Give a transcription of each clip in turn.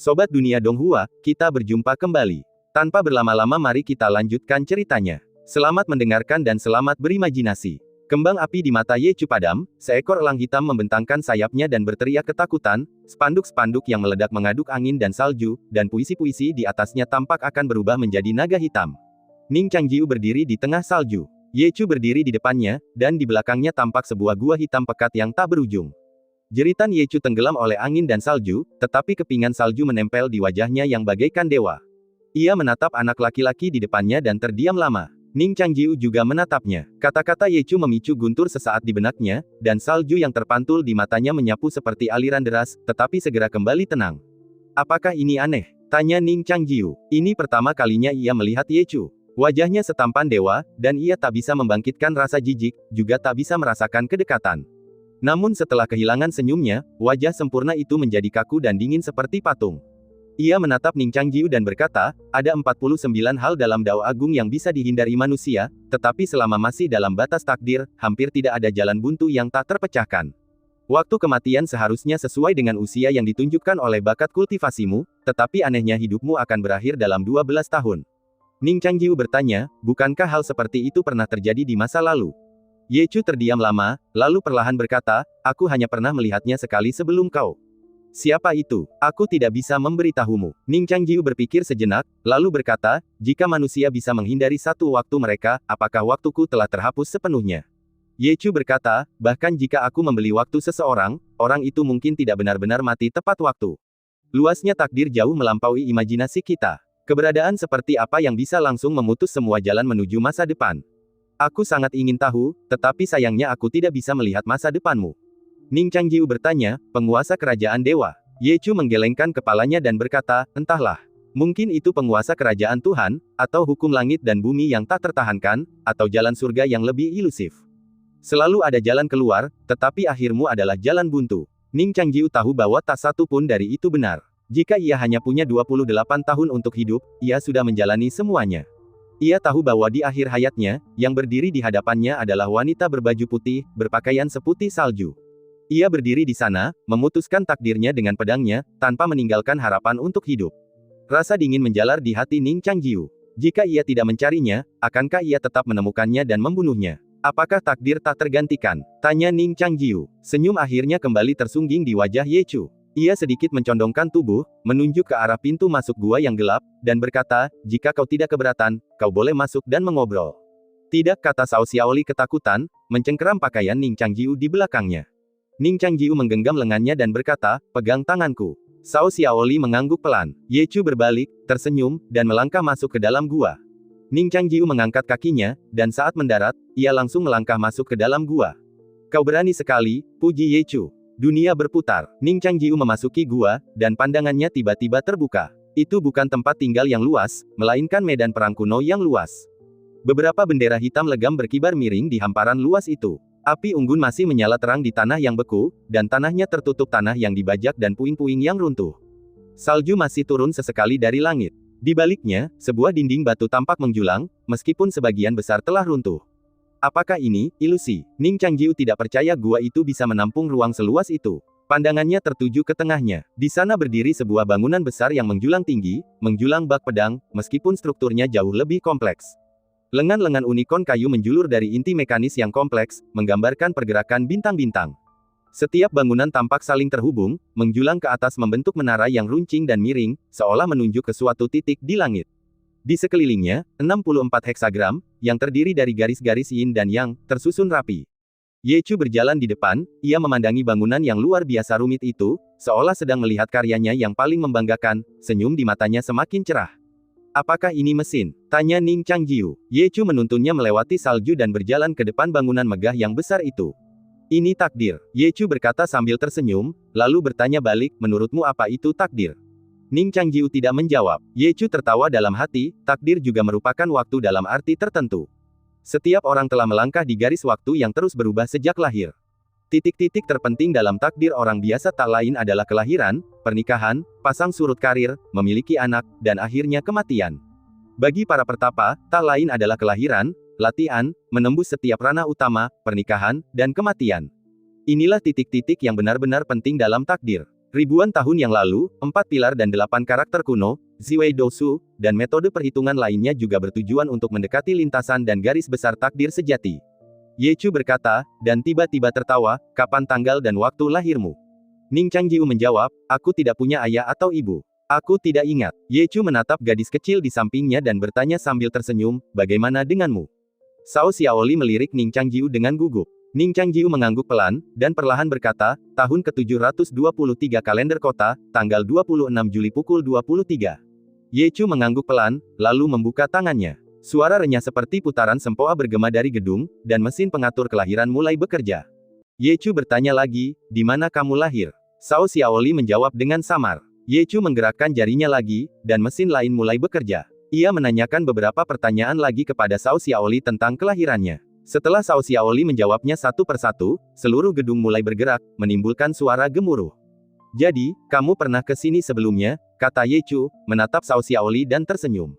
Sobat Dunia Donghua, kita berjumpa kembali. Tanpa berlama-lama mari kita lanjutkan ceritanya. Selamat mendengarkan dan selamat berimajinasi. Kembang api di mata Ye Chu padam, seekor elang hitam membentangkan sayapnya dan berteriak ketakutan, spanduk-spanduk yang meledak mengaduk angin dan salju, dan puisi-puisi di atasnya tampak akan berubah menjadi naga hitam. Ning Changjiu berdiri di tengah salju. Ye Chu berdiri di depannya, dan di belakangnya tampak sebuah gua hitam pekat yang tak berujung. Jeritan Ye Chu tenggelam oleh angin dan salju, tetapi kepingan salju menempel di wajahnya yang bagaikan dewa. Ia menatap anak laki-laki di depannya dan terdiam lama. Ning Changjiu juga menatapnya. Kata-kata Ye Chu memicu guntur sesaat di benaknya, dan salju yang terpantul di matanya menyapu seperti aliran deras, tetapi segera kembali tenang. Apakah ini aneh? Tanya Ning Changjiu. Ini pertama kalinya ia melihat Ye Chu. Wajahnya setampan dewa, dan ia tak bisa membangkitkan rasa jijik, juga tak bisa merasakan kedekatan. Namun setelah kehilangan senyumnya, wajah sempurna itu menjadi kaku dan dingin seperti patung. Ia menatap Ning Changjiu dan berkata, ada 49 hal dalam Dao Agung yang bisa dihindari manusia, tetapi selama masih dalam batas takdir, hampir tidak ada jalan buntu yang tak terpecahkan. Waktu kematian seharusnya sesuai dengan usia yang ditunjukkan oleh bakat kultivasimu, tetapi anehnya hidupmu akan berakhir dalam 12 tahun. Ning Changjiu bertanya, bukankah hal seperti itu pernah terjadi di masa lalu? Ye Chu terdiam lama, lalu perlahan berkata, aku hanya pernah melihatnya sekali sebelum kau. Siapa itu? Aku tidak bisa memberitahumu. Ning Changjiu berpikir sejenak, lalu berkata, jika manusia bisa menghindari satu waktu mereka, apakah waktuku telah terhapus sepenuhnya? Ye Chu berkata, bahkan jika aku membeli waktu seseorang, orang itu mungkin tidak benar-benar mati tepat waktu. Luasnya takdir jauh melampaui imajinasi kita. Keberadaan seperti apa yang bisa langsung memutus semua jalan menuju masa depan? Aku sangat ingin tahu, tetapi sayangnya aku tidak bisa melihat masa depanmu. Ning Changjiu bertanya, penguasa kerajaan dewa. Ye Chu menggelengkan kepalanya dan berkata, entahlah. Mungkin itu penguasa kerajaan Tuhan, atau hukum langit dan bumi yang tak tertahankan, atau jalan surga yang lebih ilusif. Selalu ada jalan keluar, tetapi akhirmu adalah jalan buntu. Ning Changjiu tahu bahwa tak satu pun dari itu benar. Jika ia hanya punya 28 tahun untuk hidup, ia sudah menjalani semuanya. Ia tahu bahwa di akhir hayatnya, yang berdiri di hadapannya adalah wanita berbaju putih, berpakaian seputih salju. Ia berdiri di sana, memutuskan takdirnya dengan pedangnya, tanpa meninggalkan harapan untuk hidup. Rasa dingin menjalar di hati Ning Changjiu. Jika ia tidak mencarinya, akankah ia tetap menemukannya dan membunuhnya? Apakah takdir tak tergantikan? Tanya Ning Changjiu. Senyum akhirnya kembali tersungging di wajah Ye Chu. Ia sedikit mencondongkan tubuh, menunjuk ke arah pintu masuk gua yang gelap, dan berkata, jika kau tidak keberatan, kau boleh masuk dan mengobrol. Tidak, kata Cao Xiaoli ketakutan, mencengkeram pakaian Ning Changjiu di belakangnya. Ning Changjiu menggenggam lengannya dan berkata, pegang tanganku. Cao Xiaoli mengangguk pelan. Ye Chu berbalik, tersenyum, dan melangkah masuk ke dalam gua. Ning Changjiu mengangkat kakinya, dan saat mendarat, ia langsung melangkah masuk ke dalam gua. Kau berani sekali, puji Ye Chu. Dunia berputar. Ning Changjiu memasuki gua, dan pandangannya tiba-tiba terbuka. Itu bukan tempat tinggal yang luas, melainkan medan perang kuno yang luas. Beberapa bendera hitam legam berkibar miring di hamparan luas itu. Api unggun masih menyala terang di tanah yang beku, dan tanahnya tertutup tanah yang dibajak dan puing-puing yang runtuh. Salju masih turun sesekali dari langit. Di baliknya, sebuah dinding batu tampak menjulang, meskipun sebagian besar telah runtuh. Apakah ini ilusi? Ning Changjiu tidak percaya gua itu bisa menampung ruang seluas itu. Pandangannya tertuju ke tengahnya. Di sana berdiri sebuah bangunan besar yang menjulang tinggi, menjulang bak pedang, meskipun strukturnya jauh lebih kompleks. Lengan-lengan unikon kayu menjulur dari inti mekanis yang kompleks, menggambarkan pergerakan bintang-bintang. Setiap bangunan tampak saling terhubung, menjulang ke atas membentuk menara yang runcing dan miring, seolah menunjuk ke suatu titik di langit. Di sekelilingnya, 64 heksagram, yang terdiri dari garis-garis yin dan yang, tersusun rapi. Ye Chu berjalan di depan, ia memandangi bangunan yang luar biasa rumit itu, seolah sedang melihat karyanya yang paling membanggakan, senyum di matanya semakin cerah. Apakah ini mesin? Tanya Ning Changjiu. Ye Chu menuntunnya melewati salju dan berjalan ke depan bangunan megah yang besar itu. Ini takdir. Ye Chu berkata sambil tersenyum, lalu bertanya balik, menurutmu apa itu takdir? Ning Changjiu tidak menjawab. Ye Chu tertawa dalam hati, takdir juga merupakan waktu dalam arti tertentu. Setiap orang telah melangkah di garis waktu yang terus berubah sejak lahir. Titik-titik terpenting dalam takdir orang biasa tak lain adalah kelahiran, pernikahan, pasang surut karir, memiliki anak, dan akhirnya kematian. Bagi para pertapa, tak lain adalah kelahiran, latihan, menembus setiap ranah utama, pernikahan, dan kematian. Inilah titik-titik yang benar-benar penting dalam takdir. Ribuan tahun yang lalu, 4 pilar dan 8 karakter kuno, Ziwei Dousu, dan metode perhitungan lainnya juga bertujuan untuk mendekati lintasan dan garis besar takdir sejati. Ye Chu berkata, dan tiba-tiba tertawa, kapan tanggal dan waktu lahirmu? Ning Changjiu menjawab, aku tidak punya ayah atau ibu. Aku tidak ingat. Ye Chu menatap gadis kecil di sampingnya dan bertanya sambil tersenyum, bagaimana denganmu? Cao Xiaoli melirik Ning Changjiu dengan gugup. Ning Changjiu mengangguk pelan, dan perlahan berkata, tahun ke-723 kalender kota, tanggal 26 Juli pukul 23. Ye Chu mengangguk pelan, lalu membuka tangannya. Suara renyah seperti putaran sempoa bergema dari gedung, dan mesin pengatur kelahiran mulai bekerja. Ye Chu bertanya lagi, di mana kamu lahir? Cao Xiaoli menjawab dengan samar. Ye Chu menggerakkan jarinya lagi, dan mesin lain mulai bekerja. Ia menanyakan beberapa pertanyaan lagi kepada Cao Xiaoli tentang kelahirannya. Setelah Cao Xiaoli menjawabnya satu persatu, seluruh gedung mulai bergerak, menimbulkan suara gemuruh. Jadi, kamu pernah ke sini sebelumnya, kata Ye Chu, menatap Cao Xiaoli dan tersenyum.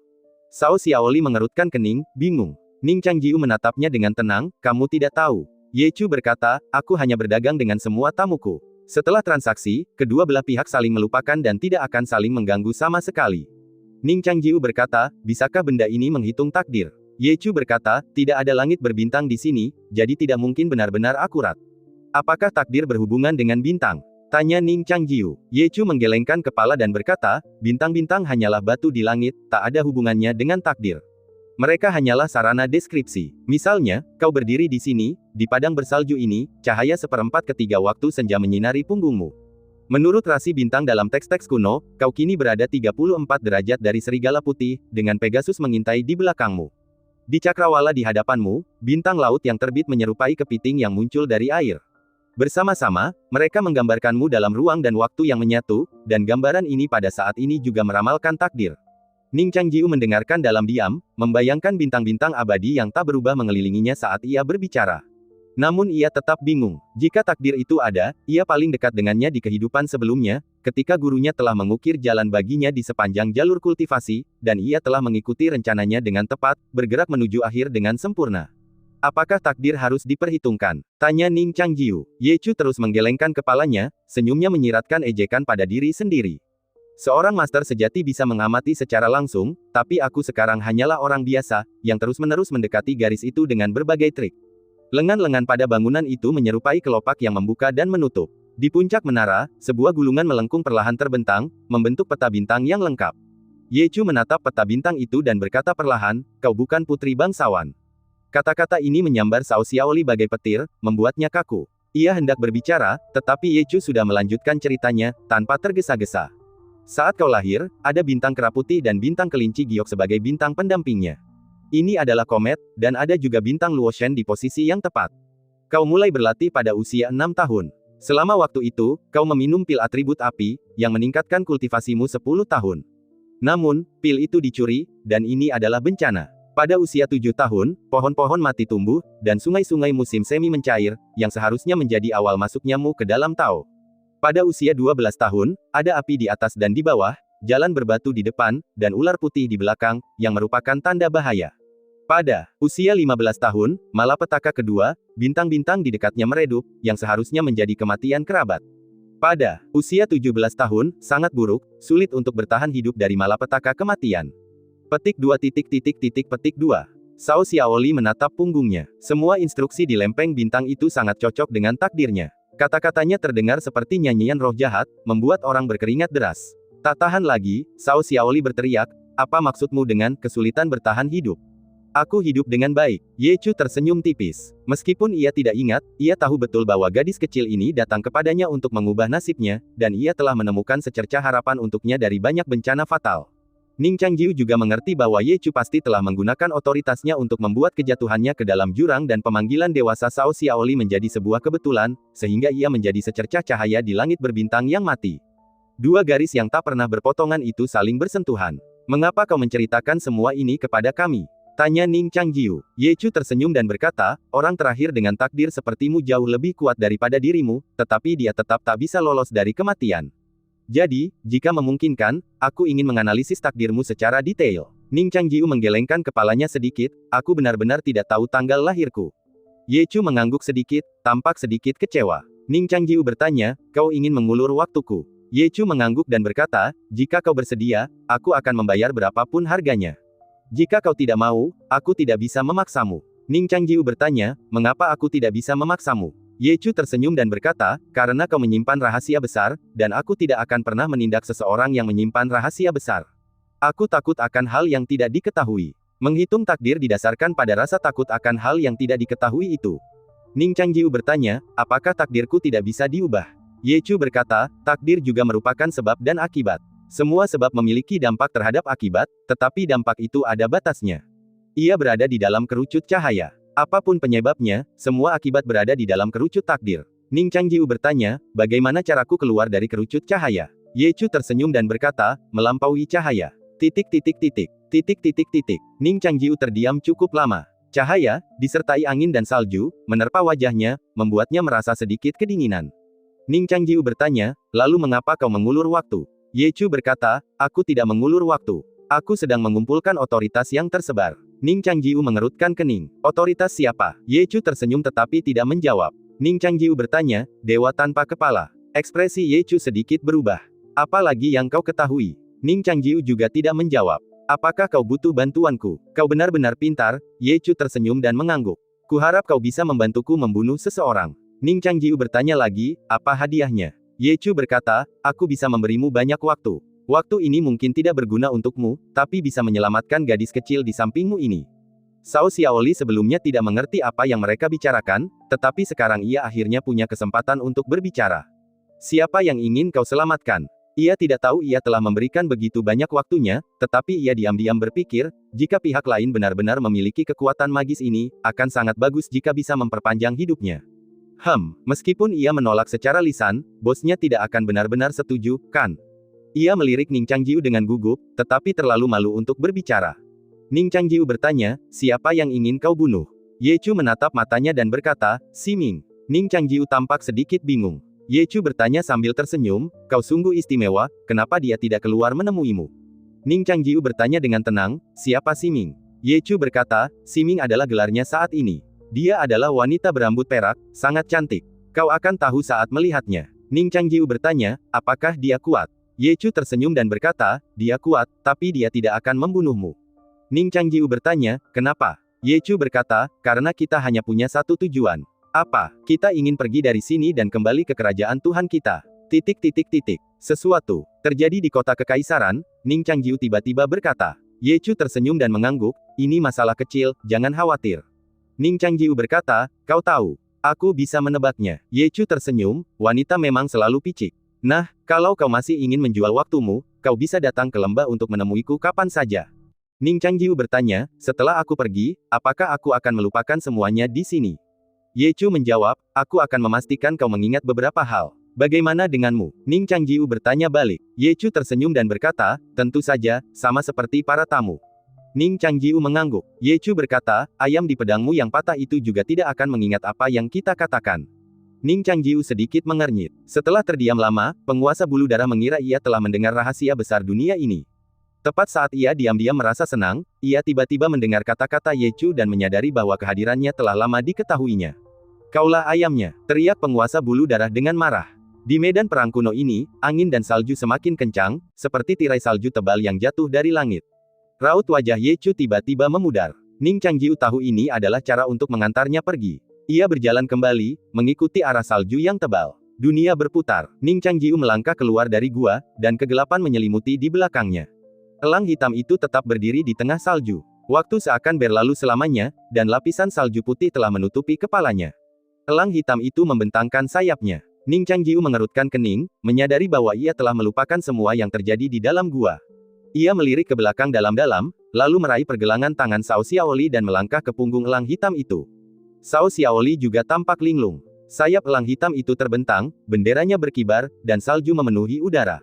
Cao Xiaoli mengerutkan kening, bingung. Ning Changjiu menatapnya dengan tenang, kamu tidak tahu. Ye Chu berkata, aku hanya berdagang dengan semua tamuku. Setelah transaksi, kedua belah pihak saling melupakan dan tidak akan saling mengganggu sama sekali. Ning Changjiu berkata, bisakah benda ini menghitung takdir? Ye Chu berkata, tidak ada langit berbintang di sini, jadi tidak mungkin benar-benar akurat. Apakah takdir berhubungan dengan bintang? Tanya Ning Changjiu. Ye Chu menggelengkan kepala dan berkata, bintang-bintang hanyalah batu di langit, tak ada hubungannya dengan takdir. Mereka hanyalah sarana deskripsi. Misalnya, kau berdiri di sini, di padang bersalju ini, cahaya seperempat ketiga waktu senja menyinari punggungmu. Menurut rasi bintang dalam teks-teks kuno, kau kini berada 34 derajat dari serigala putih, dengan Pegasus mengintai di belakangmu. Di cakrawala di hadapanmu, bintang laut yang terbit menyerupai kepiting yang muncul dari air. Bersama-sama, mereka menggambarkanmu dalam ruang dan waktu yang menyatu, dan gambaran ini pada saat ini juga meramalkan takdir. Ning Changjiu mendengarkan dalam diam, membayangkan bintang-bintang abadi yang tak berubah mengelilinginya saat ia berbicara. Namun ia tetap bingung. Jika takdir itu ada, ia paling dekat dengannya di kehidupan sebelumnya, ketika gurunya telah mengukir jalan baginya di sepanjang jalur kultivasi, dan ia telah mengikuti rencananya dengan tepat, bergerak menuju akhir dengan sempurna. Apakah takdir harus diperhitungkan? Tanya Ning Changjiu. Ye Chu terus menggelengkan kepalanya, senyumnya menyiratkan ejekan pada diri sendiri. Seorang master sejati bisa mengamati secara langsung, tapi aku sekarang hanyalah orang biasa, yang terus-menerus mendekati garis itu dengan berbagai trik. Lengan-lengan pada bangunan itu menyerupai kelopak yang membuka dan menutup. Di puncak menara, sebuah gulungan melengkung perlahan terbentang, membentuk peta bintang yang lengkap. Ye Chu menatap peta bintang itu dan berkata perlahan, kau bukan putri bangsawan. Kata-kata ini menyambar Cao Xiaoli bagai petir, membuatnya kaku. Ia hendak berbicara, tetapi Ye Chu sudah melanjutkan ceritanya, tanpa tergesa-gesa. Saat kau lahir, ada bintang kera putih dan bintang kelinci giok sebagai bintang pendampingnya. Ini adalah komet, dan ada juga bintang Luoshen di posisi yang tepat. Kau mulai berlatih pada usia 6 tahun. Selama waktu itu, kau meminum pil atribut api, yang meningkatkan kultivasimu 10 tahun. Namun, pil itu dicuri, dan ini adalah bencana. Pada usia 7 tahun, pohon-pohon mati tumbuh, dan sungai-sungai musim semi mencair, yang seharusnya menjadi awal masuknyamu ke dalam Tao. Pada usia 12 tahun, ada api di atas dan di bawah, jalan berbatu di depan, dan ular putih di belakang, yang merupakan tanda bahaya. Pada usia 15 tahun, malapetaka kedua, bintang-bintang di dekatnya meredup, yang seharusnya menjadi kematian kerabat. Pada usia 17 tahun, sangat buruk, sulit untuk bertahan hidup dari malapetaka kematian. Petik 2. Cao Xiaoli menatap punggungnya. Semua instruksi di lempeng bintang itu sangat cocok dengan takdirnya. Kata-katanya terdengar seperti nyanyian roh jahat, membuat orang berkeringat deras. Tak tahan lagi, Cao Xiaoli berteriak, apa maksudmu dengan kesulitan bertahan hidup? Aku hidup dengan baik. Ye Chu tersenyum tipis. Meskipun ia tidak ingat, ia tahu betul bahwa gadis kecil ini datang kepadanya untuk mengubah nasibnya, dan ia telah menemukan secercah harapan untuknya dari banyak bencana fatal. Ning Changjiu juga mengerti bahwa Ye Chu pasti telah menggunakan otoritasnya untuk membuat kejatuhannya ke dalam jurang dan pemanggilan dewasa Cao Xiaoli menjadi sebuah kebetulan, sehingga ia menjadi secercah cahaya di langit berbintang yang mati. Dua garis yang tak pernah berpotongan itu saling bersentuhan. Mengapa kau menceritakan semua ini kepada kami? Tanya Ning Changjiu. Ye Chu tersenyum dan berkata, orang terakhir dengan takdir sepertimu jauh lebih kuat daripada dirimu, tetapi dia tetap tak bisa lolos dari kematian. Jadi, jika memungkinkan, aku ingin menganalisis takdirmu secara detail. Ning Changjiu menggelengkan kepalanya sedikit, aku benar-benar tidak tahu tanggal lahirku. Ye Chu mengangguk sedikit, tampak sedikit kecewa. Ning Changjiu bertanya, kau ingin mengulur waktuku? Ye Chu mengangguk dan berkata, jika kau bersedia, aku akan membayar berapapun harganya. Jika kau tidak mau, aku tidak bisa memaksamu. Ning Changjiu bertanya, mengapa aku tidak bisa memaksamu? Ye Chu tersenyum dan berkata, karena kau menyimpan rahasia besar, dan aku tidak akan pernah menindak seseorang yang menyimpan rahasia besar. Aku takut akan hal yang tidak diketahui. Menghitung takdir didasarkan pada rasa takut akan hal yang tidak diketahui itu. Ning Changjiu bertanya, apakah takdirku tidak bisa diubah? Ye Chu berkata, takdir juga merupakan sebab dan akibat. Semua sebab memiliki dampak terhadap akibat, tetapi dampak itu ada batasnya. Ia berada di dalam kerucut cahaya. Apapun penyebabnya, semua akibat berada di dalam kerucut takdir. Ning Changjiu bertanya, bagaimana caraku keluar dari kerucut cahaya? Ye Chu tersenyum dan berkata, melampaui cahaya. Titik titik titik. Titik titik titik. Ning Changjiu terdiam cukup lama. Cahaya, disertai angin dan salju, menerpa wajahnya, membuatnya merasa sedikit kedinginan. Ning Changjiu bertanya, lalu mengapa kau mengulur waktu? Ye Chu berkata, aku tidak mengulur waktu. Aku sedang mengumpulkan otoritas yang tersebar. Ning Changjiu mengerutkan kening. Otoritas siapa? Ye Chu tersenyum tetapi tidak menjawab. Ning Changjiu bertanya, dewa tanpa kepala. Ekspresi Ye Chu sedikit berubah. Apa lagi yang kau ketahui? Ning Changjiu juga tidak menjawab. Apakah kau butuh bantuanku? Kau benar-benar pintar, Ye Chu tersenyum dan mengangguk. Kuharap kau bisa membantuku membunuh seseorang. Ning Changjiu bertanya lagi, apa hadiahnya? Ye Chu berkata, aku bisa memberimu banyak waktu. Waktu ini mungkin tidak berguna untukmu, tapi bisa menyelamatkan gadis kecil di sampingmu ini. Cao Xiaoli sebelumnya tidak mengerti apa yang mereka bicarakan, tetapi sekarang ia akhirnya punya kesempatan untuk berbicara. Siapa yang ingin kau selamatkan? Ia tidak tahu ia telah memberikan begitu banyak waktunya, tetapi ia diam-diam berpikir, jika pihak lain benar-benar memiliki kekuatan magis ini, akan sangat bagus jika bisa memperpanjang hidupnya. Meskipun ia menolak secara lisan, bosnya tidak akan benar-benar setuju, kan? Ia melirik Ning Changjiu dengan gugup, tetapi terlalu malu untuk berbicara. Ning Changjiu bertanya, siapa yang ingin kau bunuh? Ye Chu menatap matanya dan berkata, Si Ming. Ning Changjiu tampak sedikit bingung. Ye Chu bertanya sambil tersenyum, kau sungguh istimewa, kenapa dia tidak keluar menemuimu? Ning Changjiu bertanya dengan tenang, siapa Si Ming? Ye Chu berkata, Si Ming adalah gelarnya saat ini. Dia adalah wanita berambut perak, sangat cantik. Kau akan tahu saat melihatnya. Ning Changjiu bertanya, apakah dia kuat? Ye Chu tersenyum dan berkata, dia kuat, tapi dia tidak akan membunuhmu. Ning Changjiu bertanya, kenapa? Ye Chu berkata, karena kita hanya punya satu tujuan. Apa? Kita ingin pergi dari sini dan kembali ke kerajaan Tuhan kita. Titik titik titik. Sesuatu terjadi di kota kekaisaran, Ning Changjiu tiba-tiba berkata. Ye Chu tersenyum dan mengangguk, ini masalah kecil, jangan khawatir. Ning Changjiu berkata, kau tahu, aku bisa menebaknya. Ye Chu tersenyum, wanita memang selalu picik. Nah, kalau kau masih ingin menjual waktumu, kau bisa datang ke lembah untuk menemuiku kapan saja. Ning Changjiu bertanya, setelah aku pergi, apakah aku akan melupakan semuanya di sini? Ye Chu menjawab, aku akan memastikan kau mengingat beberapa hal. Bagaimana denganmu? Ning Changjiu bertanya balik. Ye Chu tersenyum dan berkata, tentu saja, sama seperti para tamu. Ning Changjiu mengangguk. Ye Chu berkata, ayam di pedangmu yang patah itu juga tidak akan mengingat apa yang kita katakan. Ning Changjiu sedikit mengernyit. Setelah terdiam lama, penguasa bulu darah mengira ia telah mendengar rahasia besar dunia ini. Tepat saat ia diam-diam merasa senang, ia tiba-tiba mendengar kata-kata Ye Chu dan menyadari bahwa kehadirannya telah lama diketahuinya. Kaulah ayamnya, teriak penguasa bulu darah dengan marah. Di medan perang kuno ini, angin dan salju semakin kencang, seperti tirai salju tebal yang jatuh dari langit. Raut wajah Ye Chu tiba-tiba memudar. Ning Changjiu tahu ini adalah cara untuk mengantarnya pergi. Ia berjalan kembali, mengikuti arah salju yang tebal. Dunia berputar. Ning Changjiu melangkah keluar dari gua, dan kegelapan menyelimuti di belakangnya. Elang hitam itu tetap berdiri di tengah salju. Waktu seakan berlalu selamanya, dan lapisan salju putih telah menutupi kepalanya. Elang hitam itu membentangkan sayapnya. Ning Changjiu mengerutkan kening, menyadari bahwa ia telah melupakan semua yang terjadi di dalam gua. Ia melirik ke belakang dalam-dalam, lalu meraih pergelangan tangan Cao Xiaoli dan melangkah ke punggung elang hitam itu. Cao Xiaoli juga tampak linglung. Sayap elang hitam itu terbentang, benderanya berkibar, dan salju memenuhi udara.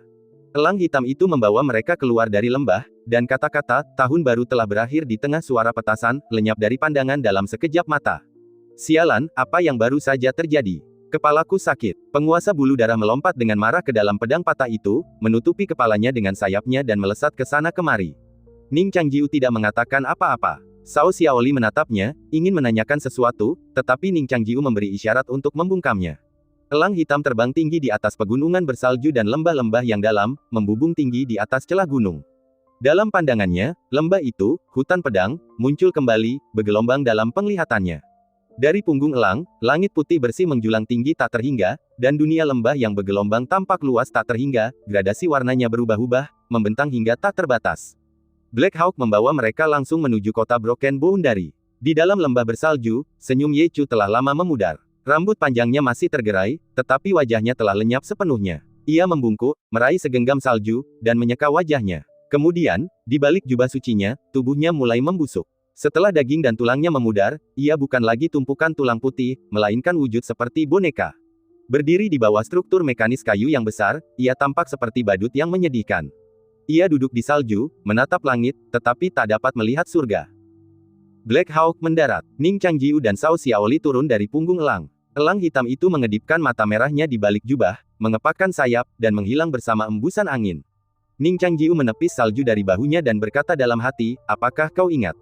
Elang hitam itu membawa mereka keluar dari lembah, dan kata-kata, tahun baru telah berakhir di tengah suara petasan, lenyap dari pandangan dalam sekejap mata. Sialan, apa yang baru saja terjadi? Kepalaku sakit. Penguasa bulu darah melompat dengan marah ke dalam pedang patah itu, menutupi kepalanya dengan sayapnya dan melesat ke sana kemari. Ning Changjiu tidak mengatakan apa-apa. Cao Xiaoli menatapnya, ingin menanyakan sesuatu, tetapi Ning Changjiu memberi isyarat untuk membungkamnya. Elang hitam terbang tinggi di atas pegunungan bersalju dan lembah-lembah yang dalam, membubung tinggi di atas celah gunung. Dalam pandangannya, lembah itu, hutan pedang, muncul kembali, bergelombang dalam penglihatannya. Dari punggung elang, langit putih bersih menjulang tinggi tak terhingga, dan dunia lembah yang bergelombang tampak luas tak terhingga, gradasi warnanya berubah-ubah, membentang hingga tak terbatas. Black Hawk membawa mereka langsung menuju kota Broken Boundary. Di dalam lembah bersalju, senyum Ye Chu telah lama memudar. Rambut panjangnya masih tergerai, tetapi wajahnya telah lenyap sepenuhnya. Ia membungkuk, meraih segenggam salju, dan menyeka wajahnya. Kemudian, di balik jubah sucinya, tubuhnya mulai membusuk. Setelah daging dan tulangnya memudar, ia bukan lagi tumpukan tulang putih, melainkan wujud seperti boneka. Berdiri di bawah struktur mekanis kayu yang besar, ia tampak seperti badut yang menyedihkan. Ia duduk di salju, menatap langit, tetapi tak dapat melihat surga. Black Hawk mendarat. Ning Changjiu dan Cao Xiaoli turun dari punggung elang. Elang hitam itu mengedipkan mata merahnya di balik jubah, mengepakkan sayap, dan menghilang bersama embusan angin. Ning Changjiu menepis salju dari bahunya dan berkata dalam hati, apakah kau ingat?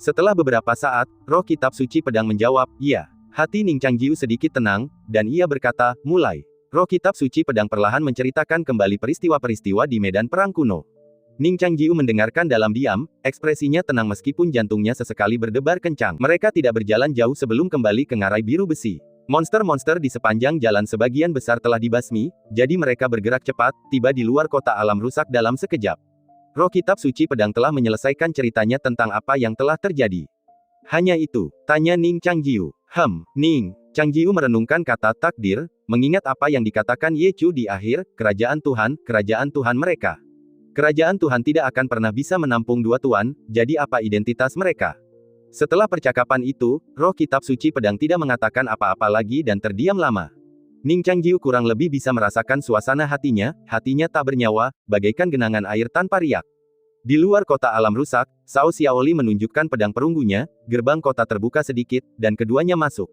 Setelah beberapa saat, roh kitab suci pedang menjawab, iya. Hati Ning Changjiu sedikit tenang, dan ia berkata, mulai. Roh kitab suci pedang perlahan menceritakan kembali peristiwa-peristiwa di medan perang kuno. Ning Changjiu mendengarkan dalam diam, ekspresinya tenang meskipun jantungnya sesekali berdebar kencang. Mereka tidak berjalan jauh sebelum kembali ke ngarai biru besi. Monster-monster di sepanjang jalan sebagian besar telah dibasmi, jadi mereka bergerak cepat, tiba di luar kota alam rusak dalam sekejap. Roh kitab suci pedang telah menyelesaikan ceritanya tentang apa yang telah terjadi. Hanya itu, tanya Ning Changjiu. Ning Changjiu merenungkan kata takdir, mengingat apa yang dikatakan Ye Chu di akhir, kerajaan Tuhan mereka. Kerajaan Tuhan tidak akan pernah bisa menampung dua tuan, jadi apa identitas mereka? Setelah percakapan itu, roh kitab suci pedang tidak mengatakan apa-apa lagi dan terdiam lama. Ning Changjiu kurang lebih bisa merasakan suasana hatinya tak bernyawa, bagaikan genangan air tanpa riak. Di luar kota alam rusak, Cao Xiaoli menunjukkan pedang perunggunya, gerbang kota terbuka sedikit, dan keduanya masuk.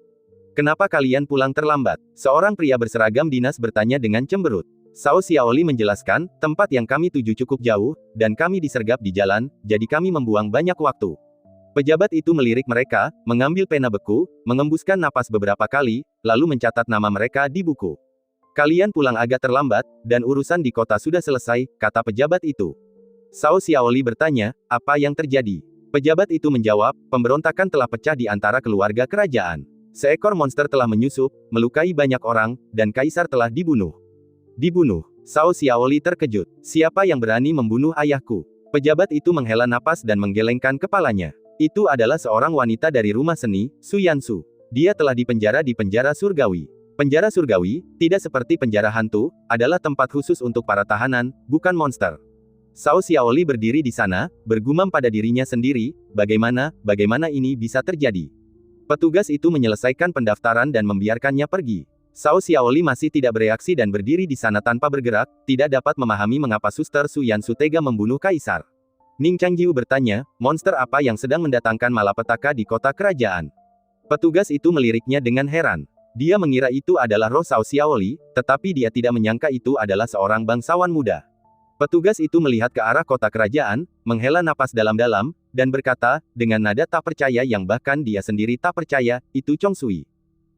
Kenapa kalian pulang terlambat? Seorang pria berseragam dinas bertanya dengan cemberut. Cao Xiaoli menjelaskan, tempat yang kami tuju cukup jauh, dan kami disergap di jalan, jadi kami membuang banyak waktu. Pejabat itu melirik mereka, mengambil pena beku, mengembuskan napas beberapa kali, lalu mencatat nama mereka di buku. Kalian pulang agak terlambat, dan urusan di kota sudah selesai, kata pejabat itu. Cao Xiaoli bertanya, apa yang terjadi? Pejabat itu menjawab, pemberontakan telah pecah di antara keluarga kerajaan. Seekor monster telah menyusup, melukai banyak orang, dan kaisar telah dibunuh. Dibunuh? Cao Xiaoli terkejut. Siapa yang berani membunuh ayahku? Pejabat itu menghela napas dan menggelengkan kepalanya. Itu adalah seorang wanita dari rumah seni, Su Yansu. Dia telah dipenjara di penjara surgawi. Penjara surgawi, tidak seperti penjara hantu, adalah tempat khusus untuk para tahanan, bukan monster. Cao Xiaoli berdiri di sana, bergumam pada dirinya sendiri, bagaimana ini bisa terjadi? Petugas itu menyelesaikan pendaftaran dan membiarkannya pergi. Cao Xiaoli masih tidak bereaksi dan berdiri di sana tanpa bergerak, tidak dapat memahami mengapa Suster Su Yansu tega membunuh kaisar. Ning Changjiu bertanya, monster apa yang sedang mendatangkan malapetaka di kota kerajaan? Petugas itu meliriknya dengan heran. Dia mengira itu adalah roh Cao Xiaoli, tetapi dia tidak menyangka itu adalah seorang bangsawan muda. Petugas itu melihat ke arah kota kerajaan, menghela napas dalam-dalam, dan berkata, dengan nada tak percaya yang bahkan dia sendiri tak percaya, itu Chong Sui.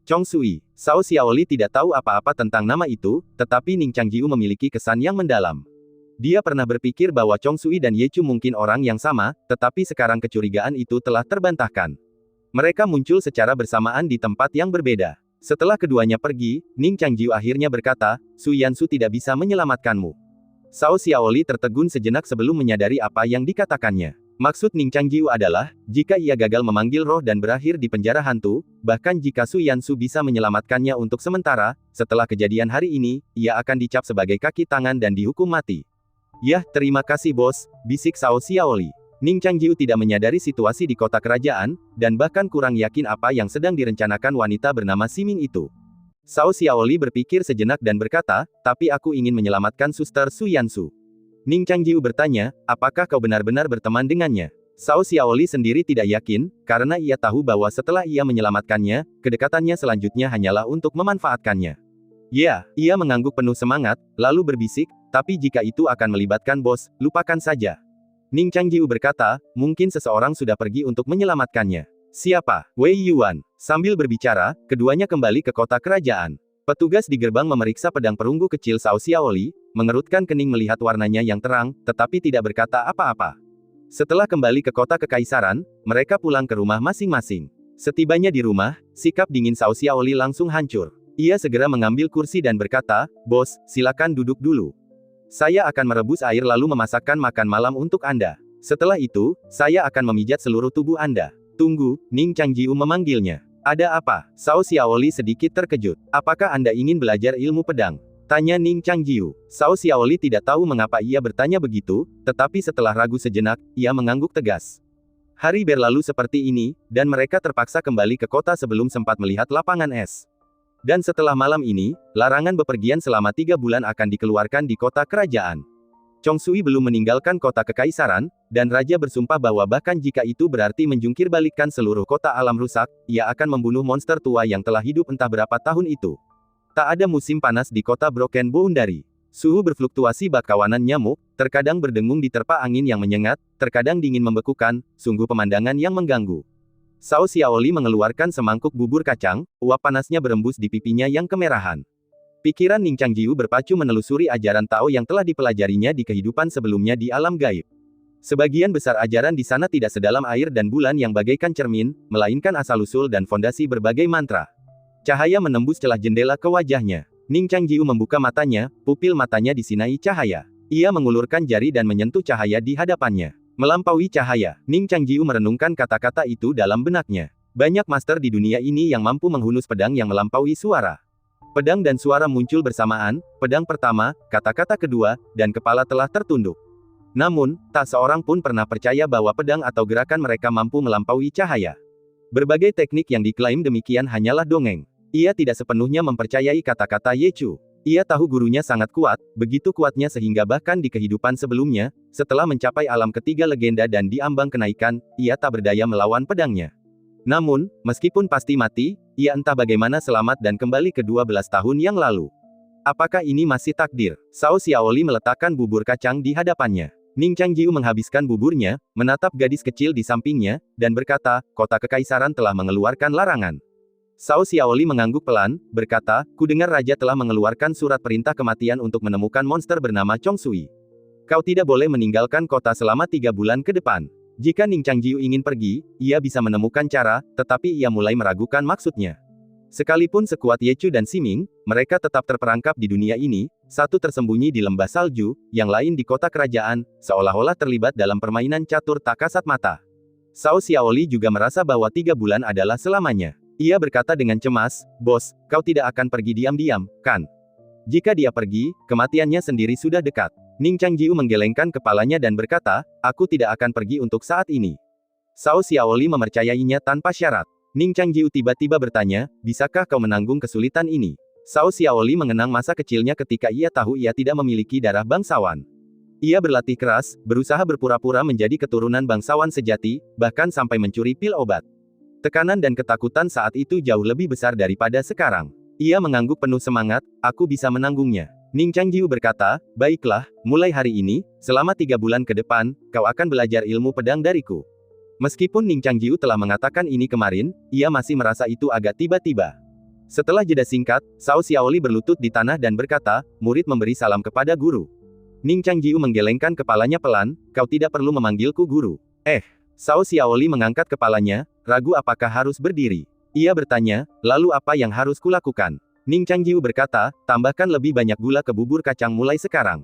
Chong Sui. Cao Xiaoli tidak tahu apa-apa tentang nama itu, tetapi Ning Changjiu memiliki kesan yang mendalam. Dia pernah berpikir bahwa Chong Sui dan Ye Chu mungkin orang yang sama, tetapi sekarang kecurigaan itu telah terbantahkan. Mereka muncul secara bersamaan di tempat yang berbeda. Setelah keduanya pergi, Ning Changjiu akhirnya berkata, Su Yansu tidak bisa menyelamatkanmu. Cao Xiaoli tertegun sejenak sebelum menyadari apa yang dikatakannya. Maksud Ning Changjiu adalah, jika ia gagal memanggil roh dan berakhir di penjara hantu, bahkan jika Su Yansu bisa menyelamatkannya untuk sementara, setelah kejadian hari ini, ia akan dicap sebagai kaki tangan dan dihukum mati. Yah, terima kasih bos, bisik Cao Xiaoli. Ning Changjiu tidak menyadari situasi di kota kerajaan, dan bahkan kurang yakin apa yang sedang direncanakan wanita bernama Siming itu. Cao Xiaoli berpikir sejenak dan berkata, tapi aku ingin menyelamatkan Suster Su Yansu. Ning Changjiu bertanya, apakah kau benar-benar berteman dengannya? Cao Xiaoli sendiri tidak yakin, karena ia tahu bahwa setelah ia menyelamatkannya, kedekatannya selanjutnya hanyalah untuk memanfaatkannya. Ya, ia mengangguk penuh semangat, lalu berbisik, tapi jika itu akan melibatkan bos, lupakan saja. Ning Changjiu berkata, mungkin seseorang sudah pergi untuk menyelamatkannya. Siapa? Wei Yuan. Sambil berbicara, keduanya kembali ke kota kerajaan. Petugas di gerbang memeriksa pedang perunggu kecil Cao Xiaoli, mengerutkan kening melihat warnanya yang terang, tetapi tidak berkata apa-apa. Setelah kembali ke kota kekaisaran, mereka pulang ke rumah masing-masing. Setibanya di rumah, sikap dingin Cao Xiaoli langsung hancur. Ia segera mengambil kursi dan berkata, "Bos, silakan duduk dulu. Saya akan merebus air lalu memasakkan makan malam untuk Anda. Setelah itu, saya akan memijat seluruh tubuh Anda." "Tunggu," Ning Changjiu memanggilnya. "Ada apa?" Cao Xiaoli sedikit terkejut. "Apakah Anda ingin belajar ilmu pedang?" tanya Ning Changjiu. Cao Xiaoli tidak tahu mengapa ia bertanya begitu, tetapi setelah ragu sejenak, ia mengangguk tegas. Hari berlalu seperti ini, dan mereka terpaksa kembali ke kota sebelum sempat melihat lapangan es. Dan setelah malam ini, larangan bepergian selama 3 bulan akan dikeluarkan di kota kerajaan. Chong Sui belum meninggalkan kota kekaisaran, dan raja bersumpah bahwa bahkan jika itu berarti menjungkirbalikkan seluruh kota alam rusak, ia akan membunuh monster tua yang telah hidup entah berapa tahun itu. Tak ada musim panas di kota Broken Boundary. Suhu berfluktuasi bak kawanan nyamuk, terkadang berdengung diterpa angin yang menyengat, terkadang dingin membekukan, sungguh pemandangan yang mengganggu. Cao Xiaoli mengeluarkan semangkuk bubur kacang, uap panasnya berembus di pipinya yang kemerahan. Pikiran Ning Changjiu berpacu menelusuri ajaran Tao yang telah dipelajarinya di kehidupan sebelumnya di alam gaib. Sebagian besar ajaran di sana tidak sedalam air dan bulan yang bagaikan cermin, melainkan asal-usul dan fondasi berbagai mantra. Cahaya menembus celah jendela ke wajahnya. Ning Changjiu membuka matanya, pupil matanya disinai cahaya. Ia mengulurkan jari dan menyentuh cahaya di hadapannya. Melampaui cahaya, Ning Changjiu merenungkan kata-kata itu dalam benaknya. Banyak master di dunia ini yang mampu menghunus pedang yang melampaui suara. Pedang dan suara muncul bersamaan, pedang pertama, kata-kata kedua, dan kepala telah tertunduk. Namun, tak seorang pun pernah percaya bahwa pedang atau gerakan mereka mampu melampaui cahaya. Berbagai teknik yang diklaim demikian hanyalah dongeng. Ia tidak sepenuhnya mempercayai kata-kata Ye Chu. Ia tahu gurunya sangat kuat, begitu kuatnya sehingga bahkan di kehidupan sebelumnya, setelah mencapai alam ketiga legenda dan di ambang kenaikan, ia tak berdaya melawan pedangnya. Namun, meskipun pasti mati, ia entah bagaimana selamat dan kembali ke 12 tahun yang lalu. Apakah ini masih takdir? Cao Xiaoli meletakkan bubur kacang di hadapannya. Ning Changjiu menghabiskan buburnya, menatap gadis kecil di sampingnya, dan berkata, kota kekaisaran telah mengeluarkan larangan. Cao Xiaoli mengangguk pelan, berkata, kudengar raja telah mengeluarkan surat perintah kematian untuk menemukan monster bernama Chong Sui. Kau tidak boleh meninggalkan kota selama 3 bulan ke depan. Jika Ning Changjiu ingin pergi, ia bisa menemukan cara, tetapi ia mulai meragukan maksudnya. Sekalipun sekuat Ye Chu dan Siming, mereka tetap terperangkap di dunia ini, satu tersembunyi di lembah salju, yang lain di kota kerajaan, seolah-olah terlibat dalam permainan catur tak kasat mata. Cao Xiaoli juga merasa bahwa 3 bulan adalah selamanya. Ia berkata dengan cemas, bos, kau tidak akan pergi diam-diam, kan? Jika dia pergi, kematiannya sendiri sudah dekat. Ning Changjiu menggelengkan kepalanya dan berkata, aku tidak akan pergi untuk saat ini. Cao Xiaoli mempercayainya tanpa syarat. Ning Changjiu tiba-tiba bertanya, bisakah kau menanggung kesulitan ini? Cao Xiaoli mengenang masa kecilnya ketika ia tahu ia tidak memiliki darah bangsawan. Ia berlatih keras, berusaha berpura-pura menjadi keturunan bangsawan sejati, bahkan sampai mencuri pil obat. Tekanan dan ketakutan saat itu jauh lebih besar daripada sekarang. Ia mengangguk penuh semangat, aku bisa menanggungnya. Ning Changjiu berkata, baiklah, mulai hari ini, selama 3 bulan ke depan, kau akan belajar ilmu pedang dariku. Meskipun Ning Changjiu telah mengatakan ini kemarin, ia masih merasa itu agak tiba-tiba. Setelah jeda singkat, Cao Xiaoli berlutut di tanah dan berkata, murid memberi salam kepada guru. Ning Changjiu menggelengkan kepalanya pelan, kau tidak perlu memanggilku guru. Cao Xiaoli mengangkat kepalanya, ragu apakah harus berdiri. Ia bertanya, lalu apa yang harus kulakukan? Ning Changjiu berkata, tambahkan lebih banyak gula ke bubur kacang mulai sekarang.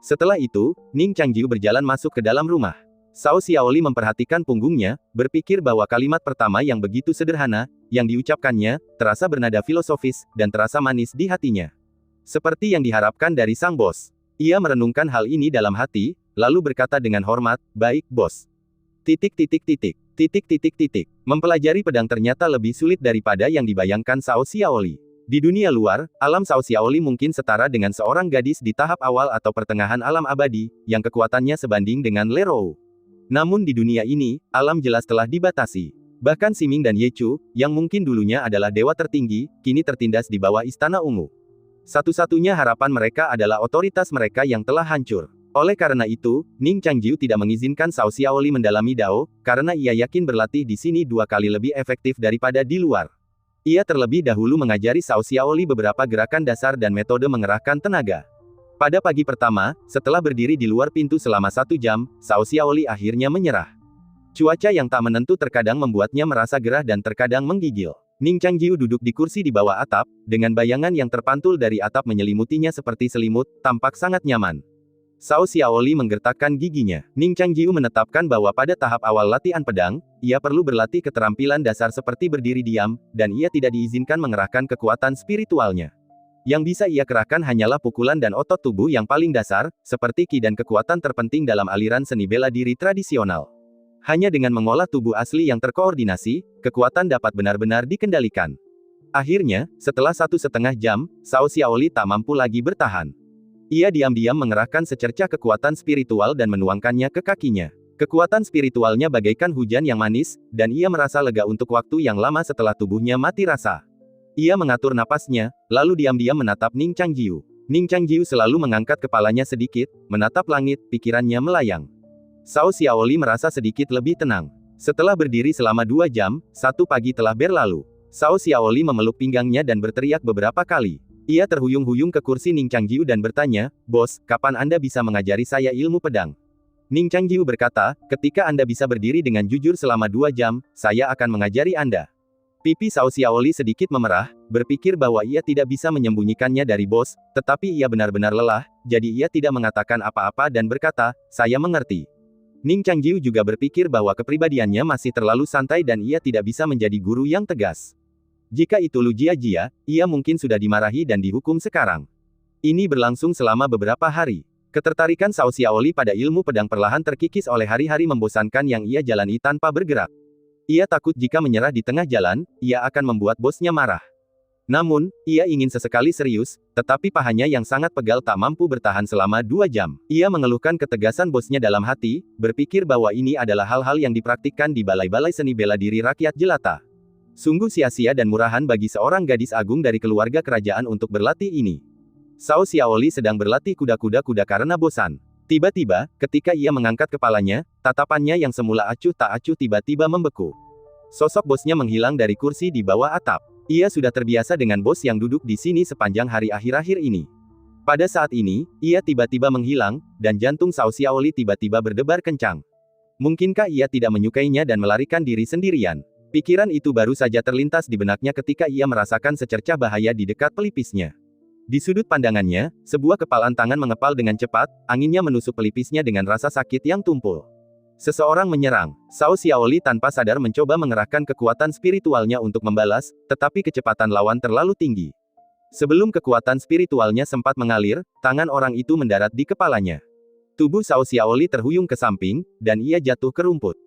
Setelah itu, Ning Changjiu berjalan masuk ke dalam rumah. Cao Xiaoli memperhatikan punggungnya, berpikir bahwa kalimat pertama yang begitu sederhana, yang diucapkannya, terasa bernada filosofis, dan terasa manis di hatinya. Seperti yang diharapkan dari sang bos. Ia merenungkan hal ini dalam hati, lalu berkata dengan hormat, baik, bos. Mempelajari pedang ternyata lebih sulit daripada yang dibayangkan Cao Xiaoli. Di dunia luar, alam Cao Xiaoli mungkin setara dengan seorang gadis di tahap awal atau pertengahan alam abadi, yang kekuatannya sebanding dengan Lerou. Namun di dunia ini, alam jelas telah dibatasi. Bahkan Siming dan Ye Chu, yang mungkin dulunya adalah dewa tertinggi, kini tertindas di bawah istana ungu. Satu-satunya harapan mereka adalah otoritas mereka yang telah hancur. Oleh karena itu, Ning Changjiu tidak mengizinkan Cao Xiaoli mendalami Dao, karena ia yakin berlatih di sini 2 kali lebih efektif daripada di luar. Ia terlebih dahulu mengajari Cao Xiaoli beberapa gerakan dasar dan metode mengerahkan tenaga. Pada pagi pertama, setelah berdiri di luar pintu selama 1 jam, Cao Xiaoli akhirnya menyerah. Cuaca yang tak menentu terkadang membuatnya merasa gerah dan terkadang menggigil. Ning Changjiu duduk di kursi di bawah atap, dengan bayangan yang terpantul dari atap menyelimutinya seperti selimut, tampak sangat nyaman. Cao Xiaoli menggertakkan giginya. Ning Changjiu menetapkan bahwa pada tahap awal latihan pedang, ia perlu berlatih keterampilan dasar seperti berdiri diam, dan ia tidak diizinkan mengerahkan kekuatan spiritualnya. Yang bisa ia kerahkan hanyalah pukulan dan otot tubuh yang paling dasar, seperti ki dan kekuatan terpenting dalam aliran seni bela diri tradisional. Hanya dengan mengolah tubuh asli yang terkoordinasi, kekuatan dapat benar-benar dikendalikan. Akhirnya, setelah 1,5 jam, Cao Xiaoli tak mampu lagi bertahan. Ia diam-diam mengerahkan secercah kekuatan spiritual dan menuangkannya ke kakinya. Kekuatan spiritualnya bagaikan hujan yang manis, dan ia merasa lega untuk waktu yang lama setelah tubuhnya mati rasa. Ia mengatur napasnya, lalu diam-diam menatap Ning Changjiu. Ning Changjiu selalu mengangkat kepalanya sedikit, menatap langit, pikirannya melayang. Cao Xiaoli merasa sedikit lebih tenang. Setelah berdiri selama 2 jam, 1 pagi telah berlalu. Cao Xiaoli memeluk pinggangnya dan berteriak beberapa kali. Ia terhuyung-huyung ke kursi Ning Changjiu dan bertanya, "Bos, kapan Anda bisa mengajari saya ilmu pedang?" Ning Changjiu berkata, "Ketika Anda bisa berdiri dengan jujur selama 2 jam, saya akan mengajari Anda." Pipi Cao Xiaoli sedikit memerah, berpikir bahwa ia tidak bisa menyembunyikannya dari bos, tetapi ia benar-benar lelah, jadi ia tidak mengatakan apa-apa dan berkata, "Saya mengerti." Ning Changjiu juga berpikir bahwa kepribadiannya masih terlalu santai dan ia tidak bisa menjadi guru yang tegas. Jika itu Lu Jiajia, ia mungkin sudah dimarahi dan dihukum sekarang. Ini berlangsung selama beberapa hari. Ketertarikan Cao Xiaoli pada ilmu pedang perlahan terkikis oleh hari-hari membosankan yang ia jalani tanpa bergerak. Ia takut jika menyerah di tengah jalan, ia akan membuat bosnya marah. Namun, ia ingin sesekali serius, tetapi pahanya yang sangat pegal tak mampu bertahan selama 2 jam. Ia mengeluhkan ketegasan bosnya dalam hati, berpikir bahwa ini adalah hal-hal yang dipraktikkan di balai-balai seni bela diri rakyat jelata. Sungguh sia-sia dan murahan bagi seorang gadis agung dari keluarga kerajaan untuk berlatih ini. Cao Xiaoli sedang berlatih kuda-kuda karena bosan. Tiba-tiba, ketika ia mengangkat kepalanya, tatapannya yang semula acuh tak acuh tiba-tiba membeku. Sosok bosnya menghilang dari kursi di bawah atap. Ia sudah terbiasa dengan bos yang duduk di sini sepanjang hari akhir-akhir ini. Pada saat ini, ia tiba-tiba menghilang, dan jantung Cao Xiaoli tiba-tiba berdebar kencang. Mungkinkah ia tidak menyukainya dan melarikan diri sendirian? Pikiran itu baru saja terlintas di benaknya ketika ia merasakan secercah bahaya di dekat pelipisnya. Di sudut pandangannya, sebuah kepalan tangan mengepal dengan cepat, anginnya menusuk pelipisnya dengan rasa sakit yang tumpul. Seseorang menyerang. Cao Xiaoli tanpa sadar mencoba mengerahkan kekuatan spiritualnya untuk membalas, tetapi kecepatan lawan terlalu tinggi. Sebelum kekuatan spiritualnya sempat mengalir, tangan orang itu mendarat di kepalanya. Tubuh Cao Xiaoli terhuyung ke samping, dan ia jatuh ke rumput.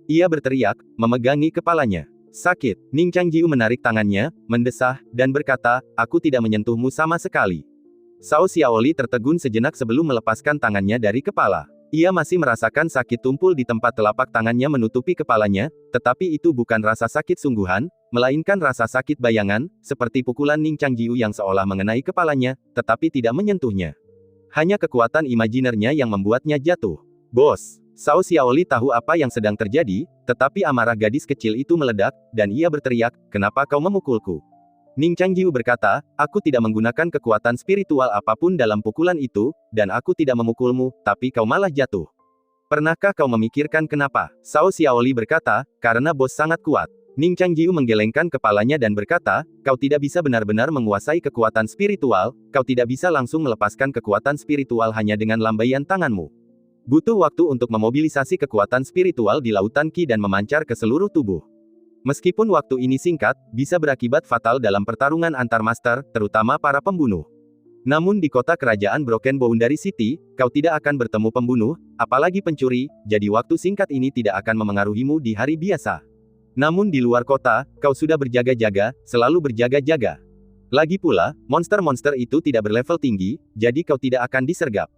Ia berteriak, memegangi kepalanya. Sakit. Ning Changjiu menarik tangannya, mendesah, dan berkata, "Aku tidak menyentuhmu sama sekali." Cao Xiaoli tertegun sejenak sebelum melepaskan tangannya dari kepala. Ia masih merasakan sakit tumpul di tempat telapak tangannya menutupi kepalanya, tetapi itu bukan rasa sakit sungguhan, melainkan rasa sakit bayangan, seperti pukulan Ning Changjiu yang seolah mengenai kepalanya, tetapi tidak menyentuhnya. Hanya kekuatan imajinernya yang membuatnya jatuh. "Bos!" Cao Xiaoli tahu apa yang sedang terjadi, tetapi amarah gadis kecil itu meledak, dan ia berteriak, "Kenapa kau memukulku?" Ning Changjiu berkata, "Aku tidak menggunakan kekuatan spiritual apapun dalam pukulan itu, dan aku tidak memukulmu, tapi kau malah jatuh. Pernahkah kau memikirkan kenapa?" Cao Xiaoli berkata, "Karena bos sangat kuat." Ning Changjiu menggelengkan kepalanya dan berkata, "Kau tidak bisa benar-benar menguasai kekuatan spiritual, kau tidak bisa langsung melepaskan kekuatan spiritual hanya dengan lambaian tanganmu. Butuh waktu untuk memobilisasi kekuatan spiritual di lautan Qi dan memancar ke seluruh tubuh. Meskipun waktu ini singkat, bisa berakibat fatal dalam pertarungan antar master, terutama para pembunuh. Namun di kota kerajaan Broken Boundary City, kau tidak akan bertemu pembunuh, apalagi pencuri, jadi waktu singkat ini tidak akan memengaruhimu di hari biasa. Namun di luar kota, kau sudah berjaga-jaga, selalu berjaga-jaga. Lagi pula, monster-monster itu tidak berlevel tinggi, jadi kau tidak akan disergap."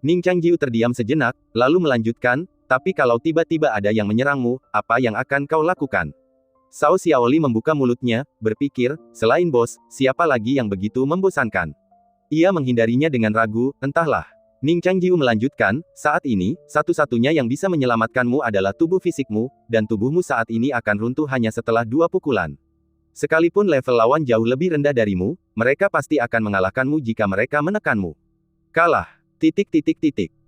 Ning Changjiu terdiam sejenak, lalu melanjutkan, "Tapi kalau tiba-tiba ada yang menyerangmu, apa yang akan kau lakukan?" Cao Xiaoli membuka mulutnya, berpikir, selain bos, siapa lagi yang begitu membosankan? Ia menghindarinya dengan ragu, entahlah. Ning Changjiu melanjutkan, "Saat ini, satu-satunya yang bisa menyelamatkanmu adalah tubuh fisikmu, dan tubuhmu saat ini akan runtuh hanya setelah 2 pukulan. Sekalipun level lawan jauh lebih rendah darimu, mereka pasti akan mengalahkanmu jika mereka menekanmu. Kalah.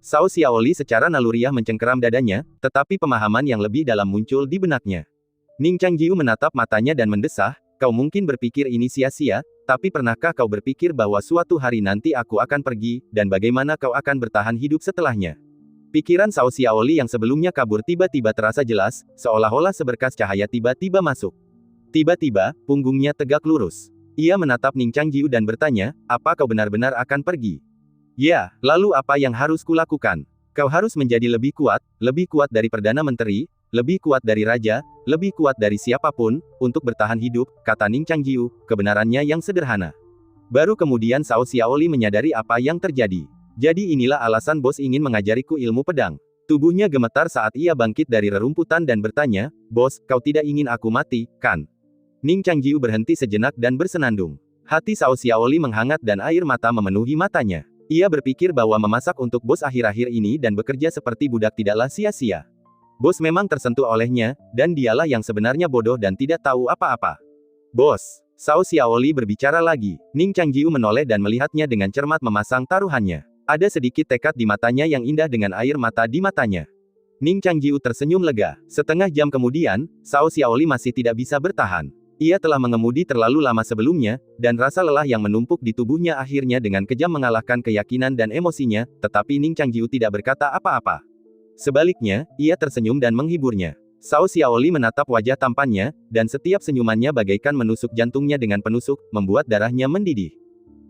Cao Xiaoli secara naluriah mencengkeram dadanya, tetapi pemahaman yang lebih dalam muncul di benaknya. Ning Changjiu menatap matanya dan mendesah, kau mungkin berpikir ini sia-sia, tapi pernahkah kau berpikir bahwa suatu hari nanti aku akan pergi, dan bagaimana kau akan bertahan hidup setelahnya? Pikiran Cao Xiaoli yang sebelumnya kabur tiba-tiba terasa jelas, seolah-olah seberkas cahaya tiba-tiba masuk. Tiba-tiba, punggungnya tegak lurus. Ia menatap Ning Changjiu dan bertanya, apa kau benar-benar akan pergi? Ya, lalu apa yang harus kulakukan? Kau harus menjadi lebih kuat dari Perdana Menteri, lebih kuat dari Raja, lebih kuat dari siapapun, untuk bertahan hidup, kata Ning Changjiu, kebenarannya yang sederhana. Baru kemudian Cao Xiaoli menyadari apa yang terjadi. Jadi inilah alasan bos ingin mengajariku ilmu pedang. Tubuhnya gemetar saat ia bangkit dari rerumputan dan bertanya, bos, kau tidak ingin aku mati, kan? Ning Changjiu berhenti sejenak dan bersenandung. Hati Cao Xiaoli menghangat dan air mata memenuhi matanya. Ia berpikir bahwa memasak untuk bos akhir-akhir ini dan bekerja seperti budak tidaklah sia-sia. Bos memang tersentuh olehnya, dan dialah yang sebenarnya bodoh dan tidak tahu apa-apa. Bos, Cao Xiaoli berbicara lagi. Ning Changjiu menoleh dan melihatnya dengan cermat memasang taruhannya. Ada sedikit tekad di matanya yang indah dengan air mata di matanya. Ning Changjiu tersenyum lega. Setengah jam kemudian, Cao Xiaoli masih tidak bisa bertahan. Ia telah mengemudi terlalu lama sebelumnya, dan rasa lelah yang menumpuk di tubuhnya akhirnya dengan kejam mengalahkan keyakinan dan emosinya, tetapi Ning Changjiu tidak berkata apa-apa. Sebaliknya, ia tersenyum dan menghiburnya. Cao Xiaoli menatap wajah tampannya, dan setiap senyumannya bagaikan menusuk jantungnya dengan penusuk, membuat darahnya mendidih.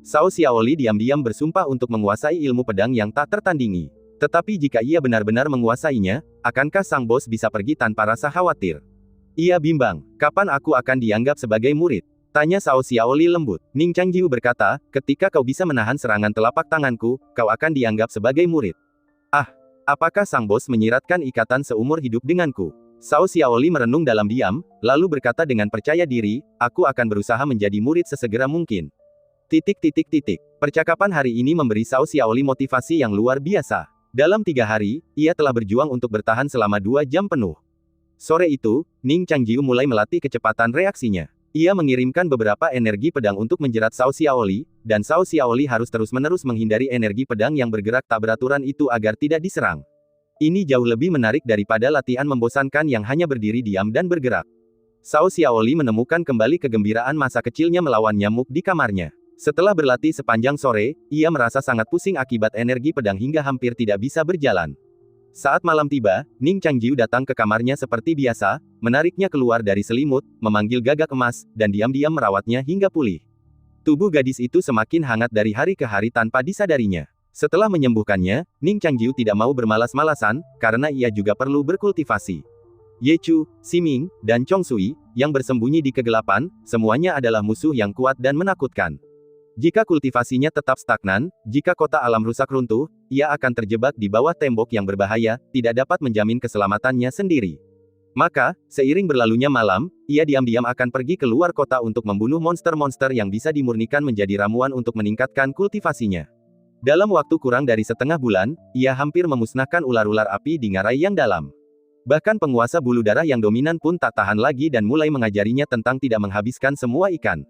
Cao Xiaoli diam-diam bersumpah untuk menguasai ilmu pedang yang tak tertandingi. Tetapi jika ia benar-benar menguasainya, akankah sang bos bisa pergi tanpa rasa khawatir? Ia bimbang, kapan aku akan dianggap sebagai murid? Tanya Cao Xiaoli lembut. Ning Changjiu berkata, ketika kau bisa menahan serangan telapak tanganku, kau akan dianggap sebagai murid. Ah, apakah sang bos menyiratkan ikatan seumur hidup denganku? Cao Xiaoli merenung dalam diam, lalu berkata dengan percaya diri, aku akan berusaha menjadi murid sesegera mungkin. Percakapan hari ini memberi Cao Xiaoli motivasi yang luar biasa. Dalam 3 hari, ia telah berjuang untuk bertahan selama 2 jam penuh. Sore itu, Ning Changjiu mulai melatih kecepatan reaksinya. Ia mengirimkan beberapa energi pedang untuk menjerat Cao Xiaoli, dan Cao Xiaoli harus terus-menerus menghindari energi pedang yang bergerak tak beraturan itu agar tidak diserang. Ini jauh lebih menarik daripada latihan membosankan yang hanya berdiri diam dan bergerak. Cao Xiaoli menemukan kembali kegembiraan masa kecilnya melawan nyamuk di kamarnya. Setelah berlatih sepanjang sore, ia merasa sangat pusing akibat energi pedang hingga hampir tidak bisa berjalan. Saat malam tiba, Ning Changjiu datang ke kamarnya seperti biasa, menariknya keluar dari selimut, memanggil Gagak Emas, dan diam-diam merawatnya hingga pulih. Tubuh gadis itu semakin hangat dari hari ke hari tanpa disadarinya. Setelah menyembuhkannya, Ning Changjiu tidak mau bermalas-malasan, karena ia juga perlu berkultivasi. Ye Chu, Siming, dan Chong Sui, yang bersembunyi di kegelapan, semuanya adalah musuh yang kuat dan menakutkan. Jika kultivasinya tetap stagnan, jika kota alam rusak runtuh, ia akan terjebak di bawah tembok yang berbahaya, tidak dapat menjamin keselamatannya sendiri. Maka, seiring berlalunya malam, ia diam-diam akan pergi ke luar kota untuk membunuh monster-monster yang bisa dimurnikan menjadi ramuan untuk meningkatkan kultivasinya. Dalam waktu kurang dari setengah bulan, ia hampir memusnahkan ular-ular api di ngarai yang dalam. Bahkan penguasa bulu darah yang dominan pun tak tahan lagi dan mulai mengajarinya tentang tidak menghabiskan semua ikan.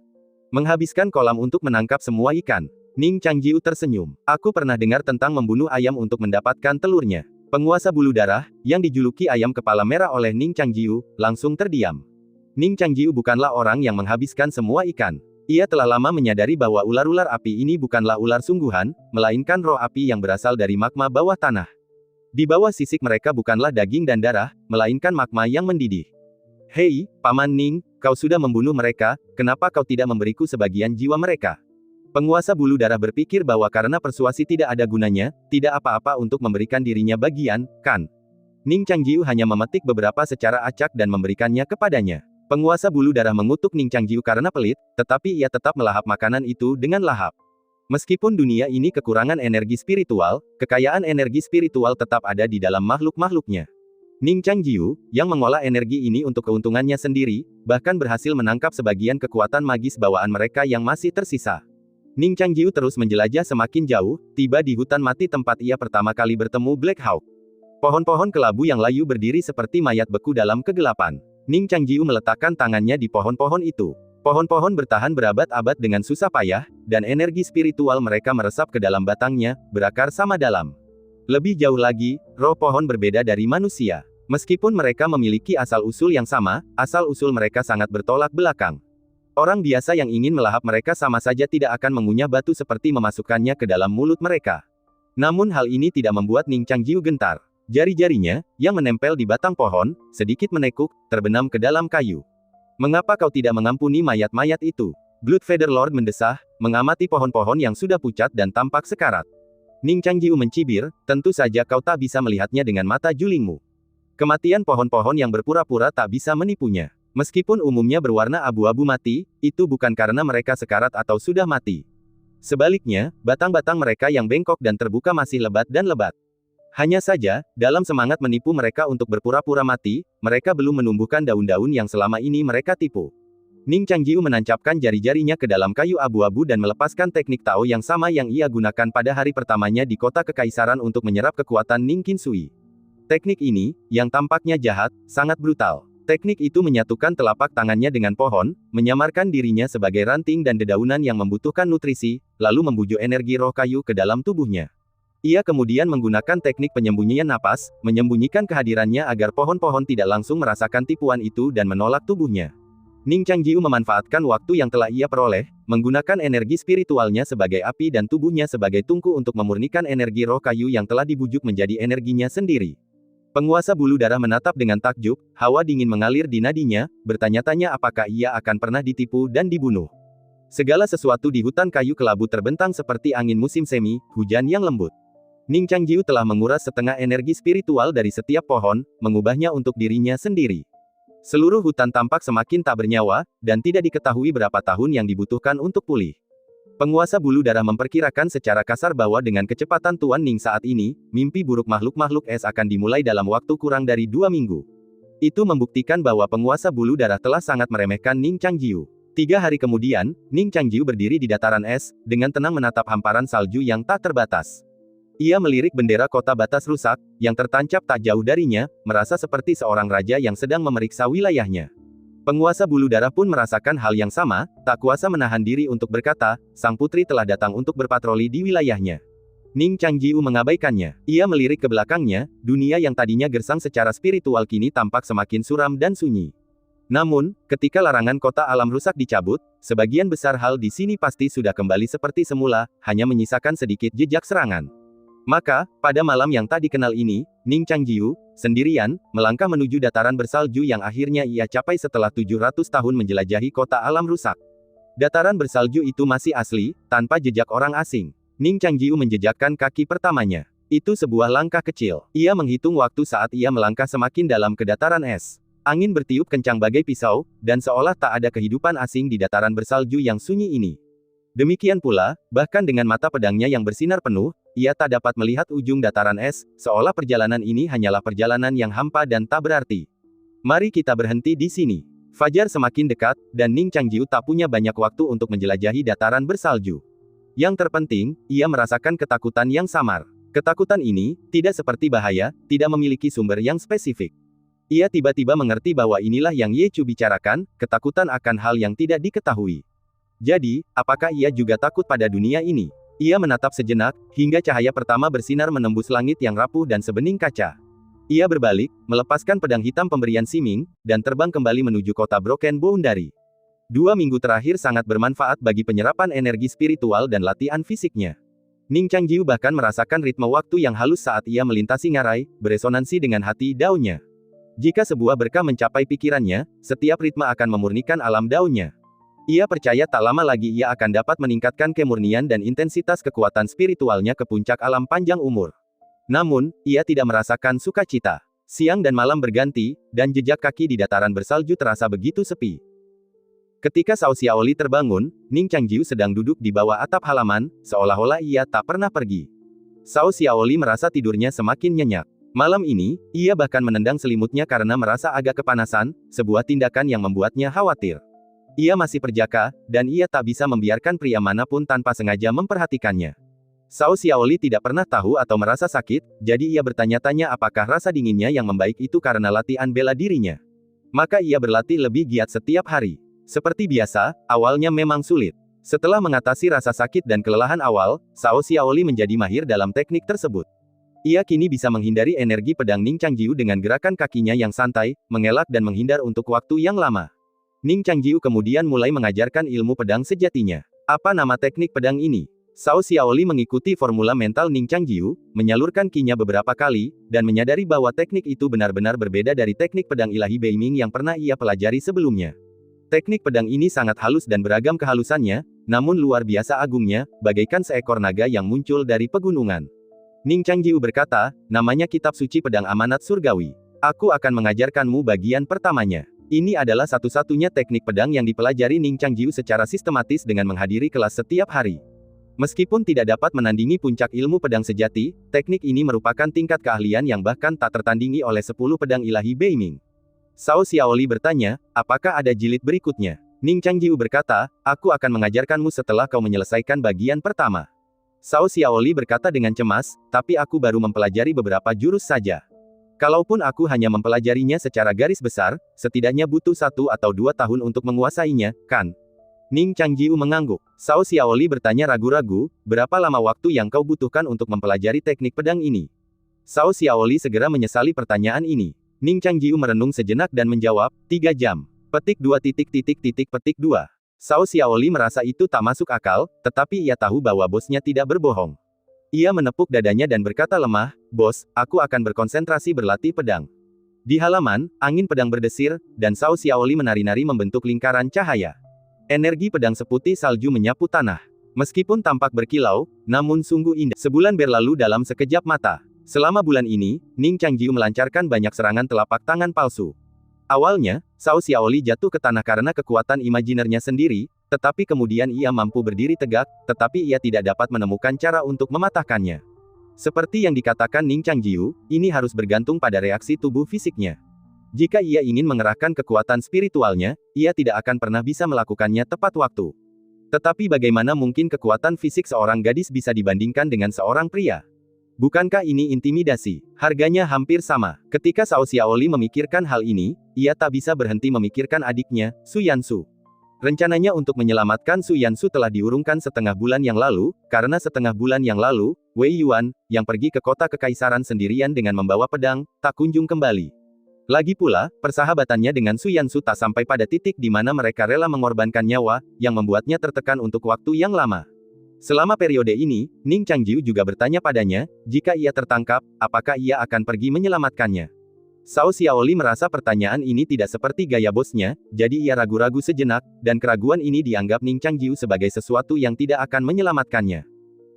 Menghabiskan kolam untuk menangkap semua ikan. Ning Changjiu tersenyum. Aku pernah dengar tentang membunuh ayam untuk mendapatkan telurnya. Penguasa bulu darah, yang dijuluki ayam kepala merah oleh Ning Changjiu, langsung terdiam. Ning Changjiu bukanlah orang yang menghabiskan semua ikan. Ia telah lama menyadari bahwa ular-ular api ini bukanlah ular sungguhan, melainkan roh api yang berasal dari magma bawah tanah. Di bawah sisik mereka bukanlah daging dan darah, melainkan magma yang mendidih. Hei, Paman Ning, kau sudah membunuh mereka, kenapa kau tidak memberiku sebagian jiwa mereka? Penguasa bulu darah berpikir bahwa karena persuasi tidak ada gunanya, tidak apa-apa untuk memberikan dirinya bagian, kan? Ning Changjiu hanya memetik beberapa secara acak dan memberikannya kepadanya. Penguasa bulu darah mengutuk Ning Changjiu karena pelit, tetapi ia tetap melahap makanan itu dengan lahap. Meskipun dunia ini kekurangan energi spiritual, kekayaan energi spiritual tetap ada di dalam makhluk-makhluknya. Ning Changjiu, yang mengolah energi ini untuk keuntungannya sendiri, bahkan berhasil menangkap sebagian kekuatan magis bawaan mereka yang masih tersisa. Ning Changjiu terus menjelajah semakin jauh, tiba di hutan mati tempat ia pertama kali bertemu Black Hawk. Pohon-pohon kelabu yang layu berdiri seperti mayat beku dalam kegelapan. Ning Changjiu meletakkan tangannya di pohon-pohon itu. Pohon-pohon bertahan berabad-abad dengan susah payah, dan energi spiritual mereka meresap ke dalam batangnya, berakar sama dalam. Lebih jauh lagi, roh pohon berbeda dari manusia. Meskipun mereka memiliki asal-usul yang sama, asal-usul mereka sangat bertolak belakang. Orang biasa yang ingin melahap mereka sama saja tidak akan mengunyah batu seperti memasukkannya ke dalam mulut mereka. Namun hal ini tidak membuat Ning Changjiu gentar. Jari-jarinya, yang menempel di batang pohon, sedikit menekuk, terbenam ke dalam kayu. Mengapa kau tidak mengampuni mayat-mayat itu? Bloodfeather Lord mendesah, mengamati pohon-pohon yang sudah pucat dan tampak sekarat. Ning Changjiu mencibir, tentu saja kau tak bisa melihatnya dengan mata julingmu. Kematian pohon-pohon yang berpura-pura tak bisa menipunya. Meskipun umumnya berwarna abu-abu mati, itu bukan karena mereka sekarat atau sudah mati. Sebaliknya, batang-batang mereka yang bengkok dan terbuka masih lebat dan lebat. Hanya saja, dalam semangat menipu mereka untuk berpura-pura mati, mereka belum menumbuhkan daun-daun yang selama ini mereka tipu. Ning Changjiu menancapkan jari-jarinya ke dalam kayu abu-abu dan melepaskan teknik Tao yang sama yang ia gunakan pada hari pertamanya di kota kekaisaran untuk menyerap kekuatan Ning Qinsui. Teknik ini, yang tampaknya jahat, sangat brutal. Teknik itu menyatukan telapak tangannya dengan pohon, menyamarkan dirinya sebagai ranting dan dedaunan yang membutuhkan nutrisi, lalu membujuk energi roh kayu ke dalam tubuhnya. Ia kemudian menggunakan teknik penyembunyian napas, menyembunyikan kehadirannya agar pohon-pohon tidak langsung merasakan tipuan itu dan menolak tubuhnya. Ning Changjiu memanfaatkan waktu yang telah ia peroleh, menggunakan energi spiritualnya sebagai api dan tubuhnya sebagai tungku untuk memurnikan energi roh kayu yang telah dibujuk menjadi energinya sendiri. Penguasa bulu darah menatap dengan takjub, hawa dingin mengalir di nadinya, bertanya-tanya apakah ia akan pernah ditipu dan dibunuh. Segala sesuatu di hutan kayu kelabu terbentang seperti angin musim semi, hujan yang lembut. Ning Changjiu telah menguras setengah energi spiritual dari setiap pohon, mengubahnya untuk dirinya sendiri. Seluruh hutan tampak semakin tak bernyawa, dan tidak diketahui berapa tahun yang dibutuhkan untuk pulih. Penguasa bulu darah memperkirakan secara kasar bahwa dengan kecepatan Tuan Ning saat ini, mimpi buruk makhluk-makhluk es akan dimulai dalam waktu kurang dari 2 minggu. Itu membuktikan bahwa penguasa bulu darah telah sangat meremehkan Ning Changjiu. 3 hari kemudian, Ning Changjiu berdiri di dataran es, dengan tenang menatap hamparan salju yang tak terbatas. Ia melirik bendera kota batas rusak, yang tertancap tak jauh darinya, merasa seperti seorang raja yang sedang memeriksa wilayahnya. Penguasa bulu darah pun merasakan hal yang sama, tak kuasa menahan diri untuk berkata, sang putri telah datang untuk berpatroli di wilayahnya. Ning Changjiu mengabaikannya. Ia melirik ke belakangnya, dunia yang tadinya gersang secara spiritual kini tampak semakin suram dan sunyi. Namun, ketika larangan kota alam rusak dicabut, sebagian besar hal di sini pasti sudah kembali seperti semula, hanya menyisakan sedikit jejak serangan. Maka, pada malam yang tak dikenal ini, Ning Changjiu, sendirian, melangkah menuju dataran bersalju yang akhirnya ia capai setelah 700 tahun menjelajahi kota alam rusak. Dataran bersalju itu masih asli, tanpa jejak orang asing. Ning Changjiu menjejakkan kaki pertamanya. Itu sebuah langkah kecil. Ia menghitung waktu saat ia melangkah semakin dalam ke dataran es. Angin bertiup kencang bagai pisau, dan seolah tak ada kehidupan asing di dataran bersalju yang sunyi ini. Demikian pula, bahkan dengan mata pedangnya yang bersinar penuh, ia tak dapat melihat ujung dataran es, seolah perjalanan ini hanyalah perjalanan yang hampa dan tak berarti. Mari kita berhenti di sini. Fajar semakin dekat, dan Ning Changjiu tak punya banyak waktu untuk menjelajahi dataran bersalju. Yang terpenting, ia merasakan ketakutan yang samar. Ketakutan ini, tidak seperti bahaya, tidak memiliki sumber yang spesifik. Ia tiba-tiba mengerti bahwa inilah yang Ye Chu bicarakan, ketakutan akan hal yang tidak diketahui. Jadi, apakah ia juga takut pada dunia ini? Ia menatap sejenak, hingga cahaya pertama bersinar menembus langit yang rapuh dan sebening kaca. Ia berbalik, melepaskan pedang hitam pemberian Siming, dan terbang kembali menuju kota Broken Boundary. 2 minggu terakhir sangat bermanfaat bagi penyerapan energi spiritual dan latihan fisiknya. Ning Changjiu bahkan merasakan ritme waktu yang halus saat ia melintasi ngarai, beresonansi dengan hati daunnya. Jika sebuah berkah mencapai pikirannya, setiap ritme akan memurnikan alam daunnya. Ia percaya tak lama lagi ia akan dapat meningkatkan kemurnian dan intensitas kekuatan spiritualnya ke puncak alam panjang umur. Namun, ia tidak merasakan sukacita. Siang dan malam berganti, dan jejak kaki di dataran bersalju terasa begitu sepi. Ketika Cao Xiaoli terbangun, Ning Changjiu sedang duduk di bawah atap halaman, seolah-olah ia tak pernah pergi. Cao Xiaoli merasa tidurnya semakin nyenyak. Malam ini, ia bahkan menendang selimutnya karena merasa agak kepanasan, sebuah tindakan yang membuatnya khawatir. Ia masih perjaka, dan ia tak bisa membiarkan pria manapun tanpa sengaja memperhatikannya. Cao Xiaoli tidak pernah tahu atau merasa sakit, jadi ia bertanya-tanya apakah rasa dinginnya yang membaik itu karena latihan bela dirinya. Maka ia berlatih lebih giat setiap hari. Seperti biasa, awalnya memang sulit. Setelah mengatasi rasa sakit dan kelelahan awal, Cao Xiaoli menjadi mahir dalam teknik tersebut. Ia kini bisa menghindari energi pedang Ning Changjiu dengan gerakan kakinya yang santai, mengelak dan menghindar untuk waktu yang lama. Ning Changjiu kemudian mulai mengajarkan ilmu pedang sejatinya. Apa nama teknik pedang ini? Cao Xiaoli mengikuti formula mental Ning Changjiu, menyalurkan ki-nya beberapa kali, dan menyadari bahwa teknik itu benar-benar berbeda dari teknik pedang ilahi Beiming yang pernah ia pelajari sebelumnya. Teknik pedang ini sangat halus dan beragam kehalusannya, namun luar biasa agungnya, bagaikan seekor naga yang muncul dari pegunungan. Ning Changjiu berkata, namanya Kitab Suci Pedang Amanat Surgawi. Aku akan mengajarkanmu bagian pertamanya. Ini adalah satu-satunya teknik pedang yang dipelajari Ning Changjiu secara sistematis dengan menghadiri kelas setiap hari. Meskipun tidak dapat menandingi puncak ilmu pedang sejati, teknik ini merupakan tingkat keahlian yang bahkan tak tertandingi oleh 10 pedang ilahi Beiming. Cao Xiaoli bertanya, apakah ada jilid berikutnya? Ning Changjiu berkata, aku akan mengajarkanmu setelah kau menyelesaikan bagian pertama. Cao Xiaoli berkata dengan cemas, tapi aku baru mempelajari beberapa jurus saja. Kalaupun aku hanya mempelajarinya secara garis besar, setidaknya butuh 1 atau 2 tahun untuk menguasainya, kan? Ning Changjiu mengangguk. Cao Xiaoli bertanya ragu-ragu, berapa lama waktu yang kau butuhkan untuk mempelajari teknik pedang ini? Cao Xiaoli segera menyesali pertanyaan ini. Ning Changjiu merenung sejenak dan menjawab, 3 jam. Petik 2 petik 2. Cao Xiaoli merasa itu tak masuk akal, tetapi ia tahu bahwa bosnya tidak berbohong. Ia menepuk dadanya dan berkata lemah, bos, aku akan berkonsentrasi berlatih pedang. Di halaman, angin pedang berdesir, dan Cao Xiaoli menari-nari membentuk lingkaran cahaya. Energi pedang seputih salju menyapu tanah. Meskipun tampak berkilau, namun sungguh indah. Sebulan berlalu dalam sekejap mata. Selama bulan ini, Ning Changjiu melancarkan banyak serangan telapak tangan palsu. Awalnya, Cao Xiaoli jatuh ke tanah karena kekuatan imajinernya sendiri, tetapi kemudian ia mampu berdiri tegak, tetapi ia tidak dapat menemukan cara untuk mematahkannya. Seperti yang dikatakan Ning Changjiu, ini harus bergantung pada reaksi tubuh fisiknya. Jika ia ingin mengerahkan kekuatan spiritualnya, ia tidak akan pernah bisa melakukannya tepat waktu. Tetapi bagaimana mungkin kekuatan fisik seorang gadis bisa dibandingkan dengan seorang pria? Bukankah ini intimidasi? Harganya hampir sama. Ketika Cao Xiaoli memikirkan hal ini, ia tak bisa berhenti memikirkan adiknya, Su Yansu. Rencananya untuk menyelamatkan Su Yansu telah diurungkan setengah bulan yang lalu, karena setengah bulan yang lalu, Wei Yuan, yang pergi ke kota kekaisaran sendirian dengan membawa pedang, tak kunjung kembali. Lagi pula, persahabatannya dengan Su Yansu tak sampai pada titik di mana mereka rela mengorbankan nyawa, yang membuatnya tertekan untuk waktu yang lama. Selama periode ini, Ning Changjiu juga bertanya padanya, jika ia tertangkap, apakah ia akan pergi menyelamatkannya? Cao Xiaoli merasa pertanyaan ini tidak seperti gaya bosnya, jadi ia ragu-ragu sejenak, dan keraguan ini dianggap Ning Changjiu sebagai sesuatu yang tidak akan menyelamatkannya.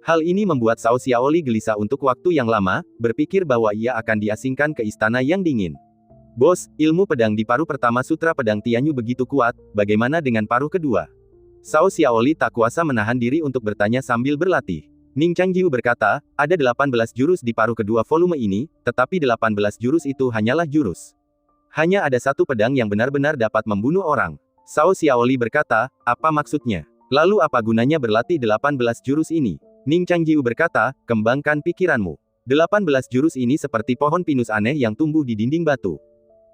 Hal ini membuat Cao Xiaoli gelisah untuk waktu yang lama, berpikir bahwa ia akan diasingkan ke istana yang dingin. Bos, ilmu pedang di paruh pertama Sutra Pedang Tianyu begitu kuat, bagaimana dengan paruh kedua? Cao Xiaoli tak kuasa menahan diri untuk bertanya sambil berlatih. Ning Changjiu berkata, ada 18 jurus di paruh kedua volume ini, tetapi 18 jurus itu hanyalah jurus. Hanya ada satu pedang yang benar-benar dapat membunuh orang. Cao Xiaoli berkata, apa maksudnya? Lalu apa gunanya berlatih 18 jurus ini? Ning Changjiu berkata, kembangkan pikiranmu. 18 jurus ini seperti pohon pinus aneh yang tumbuh di dinding batu.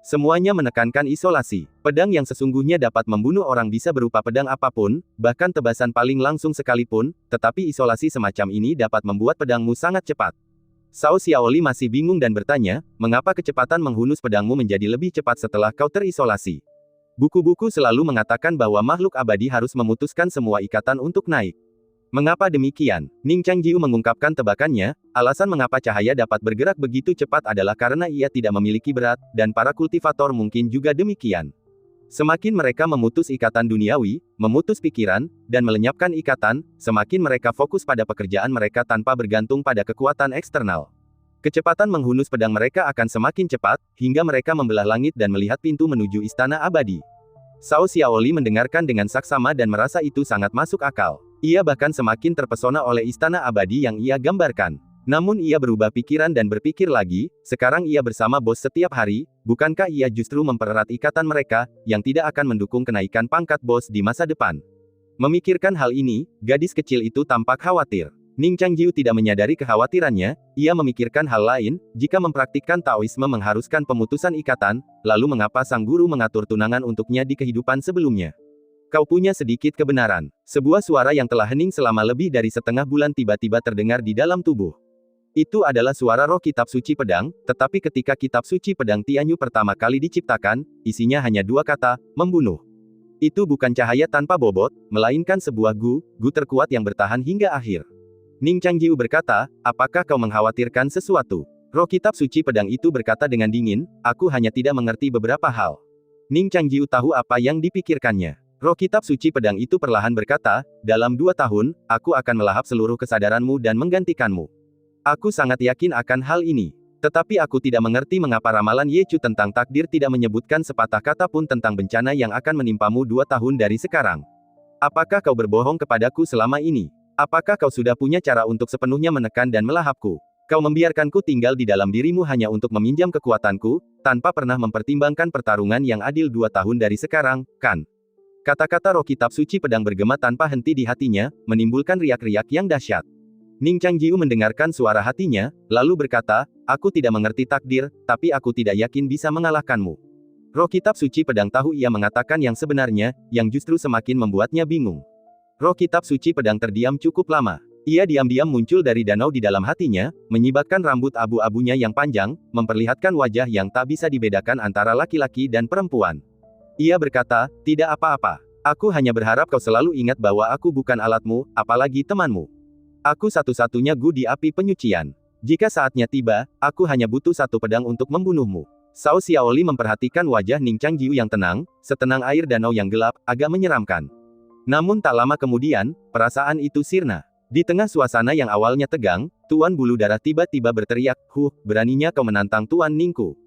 Semuanya menekankan isolasi. Pedang yang sesungguhnya dapat membunuh orang bisa berupa pedang apapun, bahkan tebasan paling langsung sekalipun, tetapi isolasi semacam ini dapat membuat pedangmu sangat cepat. Cao Xiaoli masih bingung dan bertanya, mengapa kecepatan menghunus pedangmu menjadi lebih cepat setelah kau terisolasi? Buku-buku selalu mengatakan bahwa makhluk abadi harus memutuskan semua ikatan untuk naik. Mengapa demikian? Ning Changjiu mengungkapkan tebakannya, alasan mengapa cahaya dapat bergerak begitu cepat adalah karena ia tidak memiliki berat, dan para kultivator mungkin juga demikian. Semakin mereka memutus ikatan duniawi, memutus pikiran, dan melenyapkan ikatan, semakin mereka fokus pada pekerjaan mereka tanpa bergantung pada kekuatan eksternal. Kecepatan menghunus pedang mereka akan semakin cepat, hingga mereka membelah langit dan melihat pintu menuju istana abadi. Cao Xiaoli mendengarkan dengan saksama dan merasa itu sangat masuk akal. Ia bahkan semakin terpesona oleh istana abadi yang ia gambarkan. Namun ia berubah pikiran dan berpikir lagi, sekarang ia bersama bos setiap hari, bukankah ia justru mempererat ikatan mereka, yang tidak akan mendukung kenaikan pangkat bos di masa depan? Memikirkan hal ini, gadis kecil itu tampak khawatir. Ning Changjiu tidak menyadari kekhawatirannya, ia memikirkan hal lain, jika mempraktikkan Taoisme mengharuskan pemutusan ikatan, lalu mengapa sang guru mengatur tunangan untuknya di kehidupan sebelumnya? Kau punya sedikit kebenaran. Sebuah suara yang telah hening selama lebih dari setengah bulan tiba-tiba terdengar di dalam tubuh. Itu adalah suara roh kitab suci pedang, tetapi ketika kitab suci pedang Tianyu pertama kali diciptakan, isinya hanya dua kata, membunuh. Itu bukan cahaya tanpa bobot, melainkan sebuah gu terkuat yang bertahan hingga akhir. Ning Changjiu berkata, apakah kau mengkhawatirkan sesuatu? Roh kitab suci pedang itu berkata dengan dingin, aku hanya tidak mengerti beberapa hal. Ning Changjiu tahu apa yang dipikirkannya. Roh kitab suci pedang itu perlahan berkata, dalam 2 tahun, aku akan melahap seluruh kesadaranmu dan menggantikanmu. Aku sangat yakin akan hal ini. Tetapi aku tidak mengerti mengapa ramalan Ye Chu tentang takdir tidak menyebutkan sepatah kata pun tentang bencana yang akan menimpamu 2 tahun dari sekarang. Apakah kau berbohong kepadaku selama ini? Apakah kau sudah punya cara untuk sepenuhnya menekan dan melahapku? Kau membiarkanku tinggal di dalam dirimu hanya untuk meminjam kekuatanku, tanpa pernah mempertimbangkan pertarungan yang adil 2 tahun dari sekarang, kan? Kata-kata roh kitab suci pedang bergema tanpa henti di hatinya, menimbulkan riak-riak yang dahsyat. Ning Changjiu mendengarkan suara hatinya, lalu berkata, aku tidak mengerti takdir, tapi aku tidak yakin bisa mengalahkanmu. Roh kitab suci pedang tahu ia mengatakan yang sebenarnya, yang justru semakin membuatnya bingung. Roh kitab suci pedang terdiam cukup lama. Ia diam-diam muncul dari danau di dalam hatinya, menyibakkan rambut abu-abunya yang panjang, memperlihatkan wajah yang tak bisa dibedakan antara laki-laki dan perempuan. Ia berkata, tidak apa-apa. Aku hanya berharap kau selalu ingat bahwa aku bukan alatmu, apalagi temanmu. Aku satu-satunya gu di api penyucian. Jika saatnya tiba, aku hanya butuh 1 pedang untuk membunuhmu. Cao Xiaoli memperhatikan wajah Ning Changjiu yang tenang, setenang air danau yang gelap, agak menyeramkan. Namun tak lama kemudian, perasaan itu sirna. Di tengah suasana yang awalnya tegang, Tuan Bulu Darah tiba-tiba berteriak, beraninya kau menantang Tuan Ningku.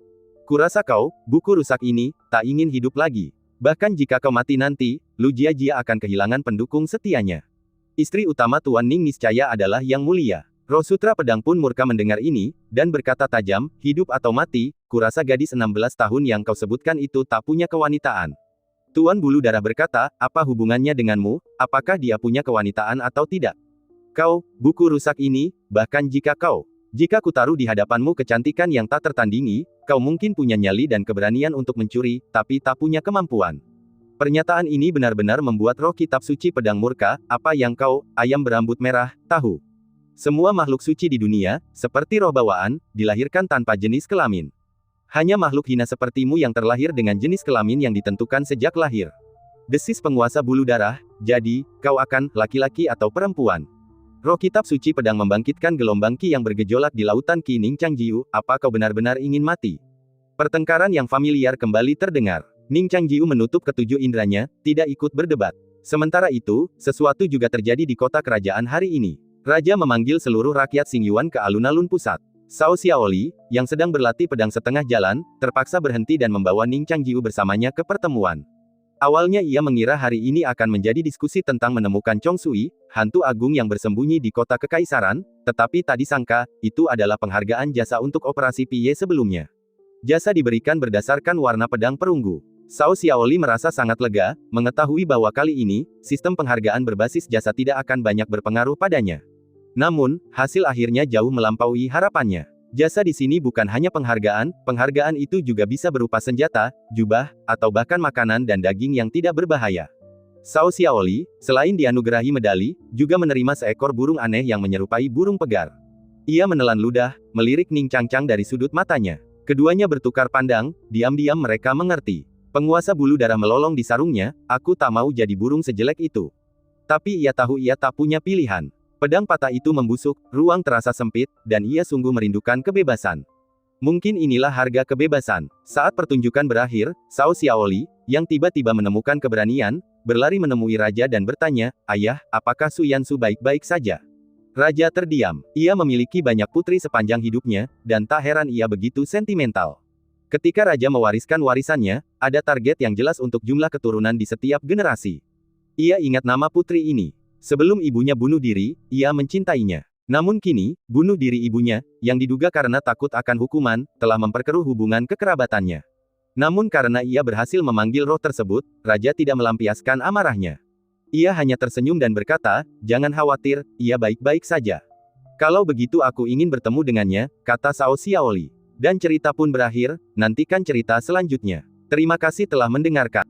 Kurasa kau, buku rusak ini, tak ingin hidup lagi. Bahkan jika kau mati nanti, Lu Jiajia akan kehilangan pendukung setianya. Istri utama Tuan Ning niscaya adalah yang mulia. Roh Sutra Pedang pun murka mendengar ini, dan berkata tajam, hidup atau mati, kurasa gadis 16 tahun yang kau sebutkan itu tak punya kewanitaan. Tuan Bulu Darah berkata, apa hubungannya denganmu, apakah dia punya kewanitaan atau tidak? Kau, buku rusak ini, bahkan jika kutaruh di hadapanmu kecantikan yang tak tertandingi, kau mungkin punya nyali dan keberanian untuk mencuri, tapi tak punya kemampuan. Pernyataan ini benar-benar membuat roh kitab suci pedang murka, apa yang kau, ayam berambut merah, tahu. Semua makhluk suci di dunia, seperti roh bawaan, dilahirkan tanpa jenis kelamin. Hanya makhluk hina sepertimu yang terlahir dengan jenis kelamin yang ditentukan sejak lahir. Desis penguasa bulu darah, jadi, kau akan, laki-laki atau perempuan. Roh kitab suci pedang membangkitkan gelombang Qi yang bergejolak di lautan Qi Ning Changjiu, apa kau benar-benar ingin mati? Pertengkaran yang familiar kembali terdengar. Ning Changjiu menutup ketujuh indranya, tidak ikut berdebat. Sementara itu, sesuatu juga terjadi di kota kerajaan hari ini. Raja memanggil seluruh rakyat Xingyuan ke alun-alun pusat. Cao Xiaoli, yang sedang berlatih pedang setengah jalan, terpaksa berhenti dan membawa Ning Changjiu bersamanya ke pertemuan. Awalnya ia mengira hari ini akan menjadi diskusi tentang menemukan Chong Sui, hantu agung yang bersembunyi di kota kekaisaran, tetapi tak disangka, itu adalah penghargaan jasa untuk operasi Piye sebelumnya. Jasa diberikan berdasarkan warna pedang perunggu. Cao Xiaoli merasa sangat lega, mengetahui bahwa kali ini, sistem penghargaan berbasis jasa tidak akan banyak berpengaruh padanya. Namun, hasil akhirnya jauh melampaui harapannya. Jasa di sini bukan hanya penghargaan itu juga bisa berupa senjata, jubah, atau bahkan makanan dan daging yang tidak berbahaya. Cao Xiaoli, selain dianugerahi medali, juga menerima seekor burung aneh yang menyerupai burung pegar. Ia menelan ludah, melirik Ning Changchang dari sudut matanya. Keduanya bertukar pandang, diam-diam mereka mengerti. Penguasa bulu darah melolong di sarungnya, aku tak mau jadi burung sejelek itu. Tapi ia tahu ia tak punya pilihan. Pedang patah itu membusuk, ruang terasa sempit, dan ia sungguh merindukan kebebasan. Mungkin inilah harga kebebasan. Saat pertunjukan berakhir, Cao Xiaoli, yang tiba-tiba menemukan keberanian, berlari menemui raja dan bertanya, ayah, apakah Su Yansu baik-baik saja? Raja terdiam. Ia memiliki banyak putri sepanjang hidupnya, dan tak heran ia begitu sentimental. Ketika raja mewariskan warisannya, ada target yang jelas untuk jumlah keturunan di setiap generasi. Ia ingat nama putri ini. Sebelum ibunya bunuh diri, ia mencintainya. Namun kini, bunuh diri ibunya, yang diduga karena takut akan hukuman, telah memperkeruh hubungan kekerabatannya. Namun karena ia berhasil memanggil roh tersebut, raja tidak melampiaskan amarahnya. Ia hanya tersenyum dan berkata, jangan khawatir, ia baik-baik saja. Kalau begitu aku ingin bertemu dengannya, kata Cao Xiaoli. Dan cerita pun berakhir, nantikan cerita selanjutnya. Terima kasih telah mendengarkan.